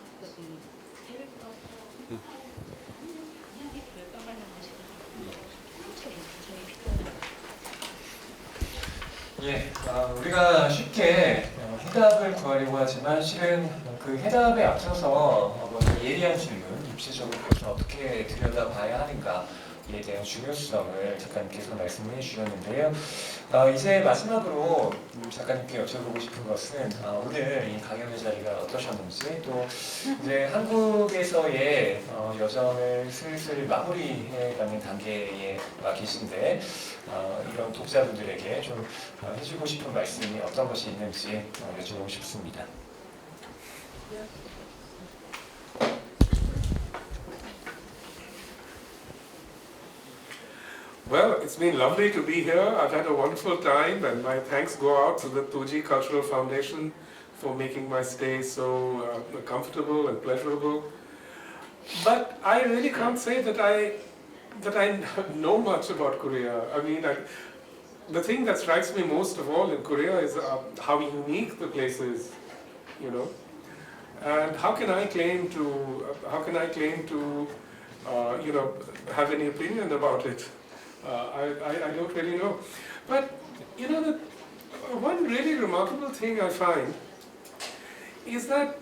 우리가 쉽게 해답을 구하려고 하지만 실은 그 해답에 앞서서 먼저 예리한 질문, 입시적으로 그것을 어떻게 들여다봐야 하는가에 대한 중요성을 작가님께서 말씀을 해주셨는데요. 이제 마지막으로 작가님께 여쭤보고 싶은 것은 오늘 이 강연의 자리가 어떠셨는지, 또 이제 한국에서의 여정을 슬슬 마무리해가는 단계에 와 계신데 이런 독자분들에게 좀 해주고 싶은 말씀이 어떤 것이 있는지 여쭤보고 싶습니다. Well, it's been lovely to be here. I've had a wonderful time, and my thanks go out to the Toji Cultural Foundation for making my stay so comfortable and pleasurable. But I really can't say that I know much about Korea. I mean, the thing that strikes me most of all in Korea is how unique the place is, you know. And how can I claim to you know, have any opinion about it? I don't really know. But you know, the one really remarkable thing I find is that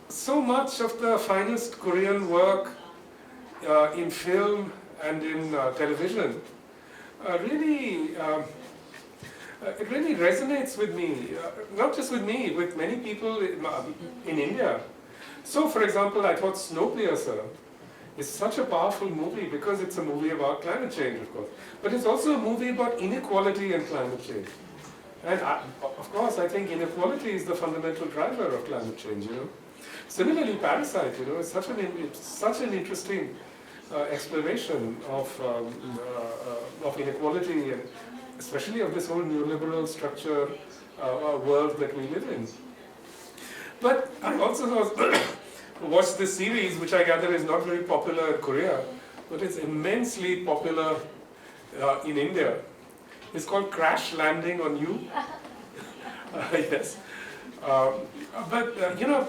so much of the finest Korean work in film and in television really it really resonates with me, not just with me, with many people in India. So, for example, I thought Snowpiercer is such a powerful movie because it's a movie about climate change, of course, but it's also a movie about inequality and climate change. And of course, I think inequality is the fundamental driver of climate change. You know, similarly, Parasite, you know, is such an interesting exploration of inequality, and especially of this whole neoliberal structure world that we live in. But I also watched this series, which I gather is not very popular in Korea, but it's immensely popular in India. It's called Crash Landing on You. Yes. But you know,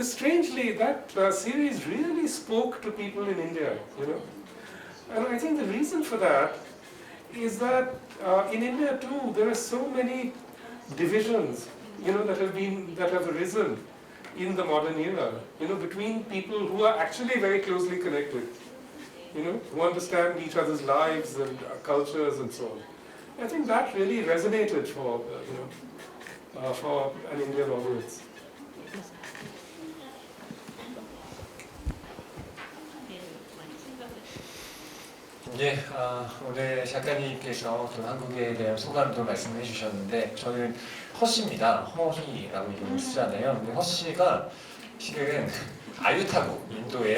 strangely, that series really spoke to people in India, you know. And I think the reason for that is that in India too, there are so many divisions, you know, that have arisen in the modern era, you know, between people who are actually very closely connected, you know, who understand each other's lives and cultures and so on. I think that really resonated for for an Indian audience. 예, 오늘 작가님께서 또 한국에 대한 소감도 말씀해 주셨는데 저는 허씨입니다. 허희라고 이름을 쓰잖아요. 근데 허씨가 실은 아유타국, 인도의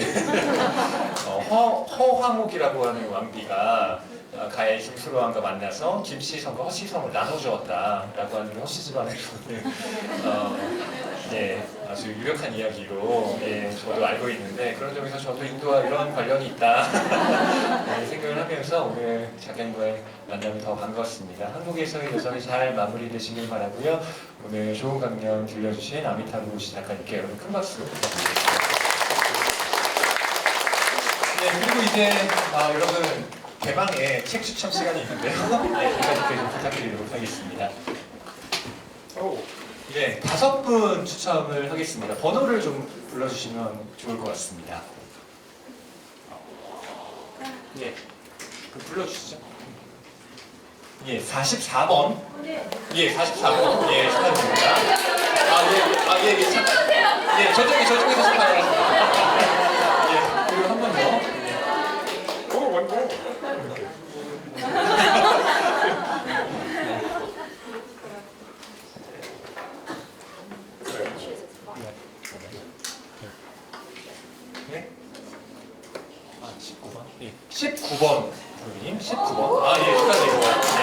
허황옥이라고 하는 왕비가 가해 김수로왕과 만나서 김씨성과 허씨성을 나눠주었다라고 하는 게 허씨 집안에서는 예, 아주 유력한 이야기로 예, 저도 알고 있는데 그런 점에서 저도 인도와 이런 관련이 있다 네, 생각을 하면서 오늘 작가님과의 만남이 더 반갑습니다. 한국에서의 여정이 잘 마무리되시길 바라고요. 오늘 좋은 강연 들려주신 아미타브 고시 작가님께 여러분 큰 박수 부탁드리겠습니다. 네, 그리고 이제 여러분 개방에 책 추첨 시간이 있는데요. 네, 여기까지 좀 부탁드리도록 하겠습니다. 네, 5분 추첨을 하겠습니다. 번호를 좀 불러주시면 좋을 것 같습니다. 예, 불러주시죠. 예, 44번. 예, 44번. 예, 축하드립니다. 예, 잠깐. 예, 저쪽에서 축하드립니다. 예, 그리고 한 번 더. 네? 19번? 예. 19번 부님 19번. 예, 축하드립니다. 네.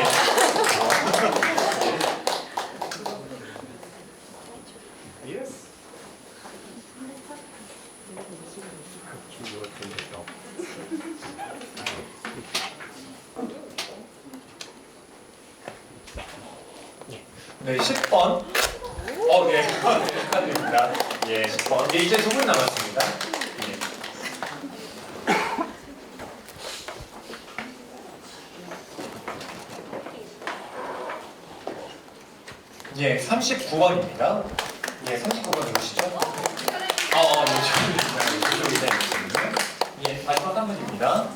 Yes. 네, 10번. 네, 축하드립니다. 예, 10번. 예, 이제 2분 남았습니다. 예, 39번입니다. 예, 39번 누구시죠? 네, 축하드립니다. 예, 마지막 한 분입니다.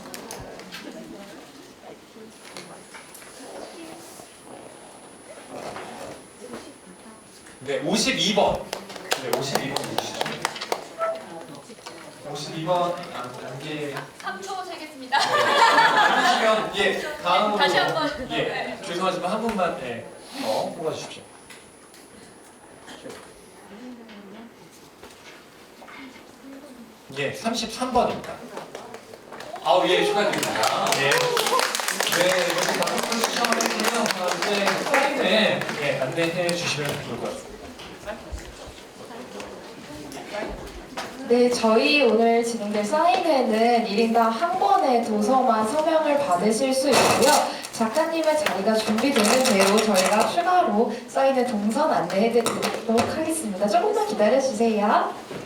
네, 52번. 네, 52번 누구시죠? 52번 양귀 3초 세겠습니다. 해주시면 예, 다음으로 다시 한번. 예, 네. 죄송하지만 한 분만 뽑아주십시오. 예, 33번입니다. 예, 축하드립니다. 예. 네, 이렇게 방금 추첨을 했고요. 이제 사인에 안내해 주시면 좋을 것 같습니다. 네, 저희 오늘 진행될 사인회는 1인당 한 권의 도서만 서명을 받으실 수 있고요. 작가님의 자리가 준비되는 대로 저희가 추가로 사인회 동선 안내해드리도록 하겠습니다. 조금만 기다려주세요.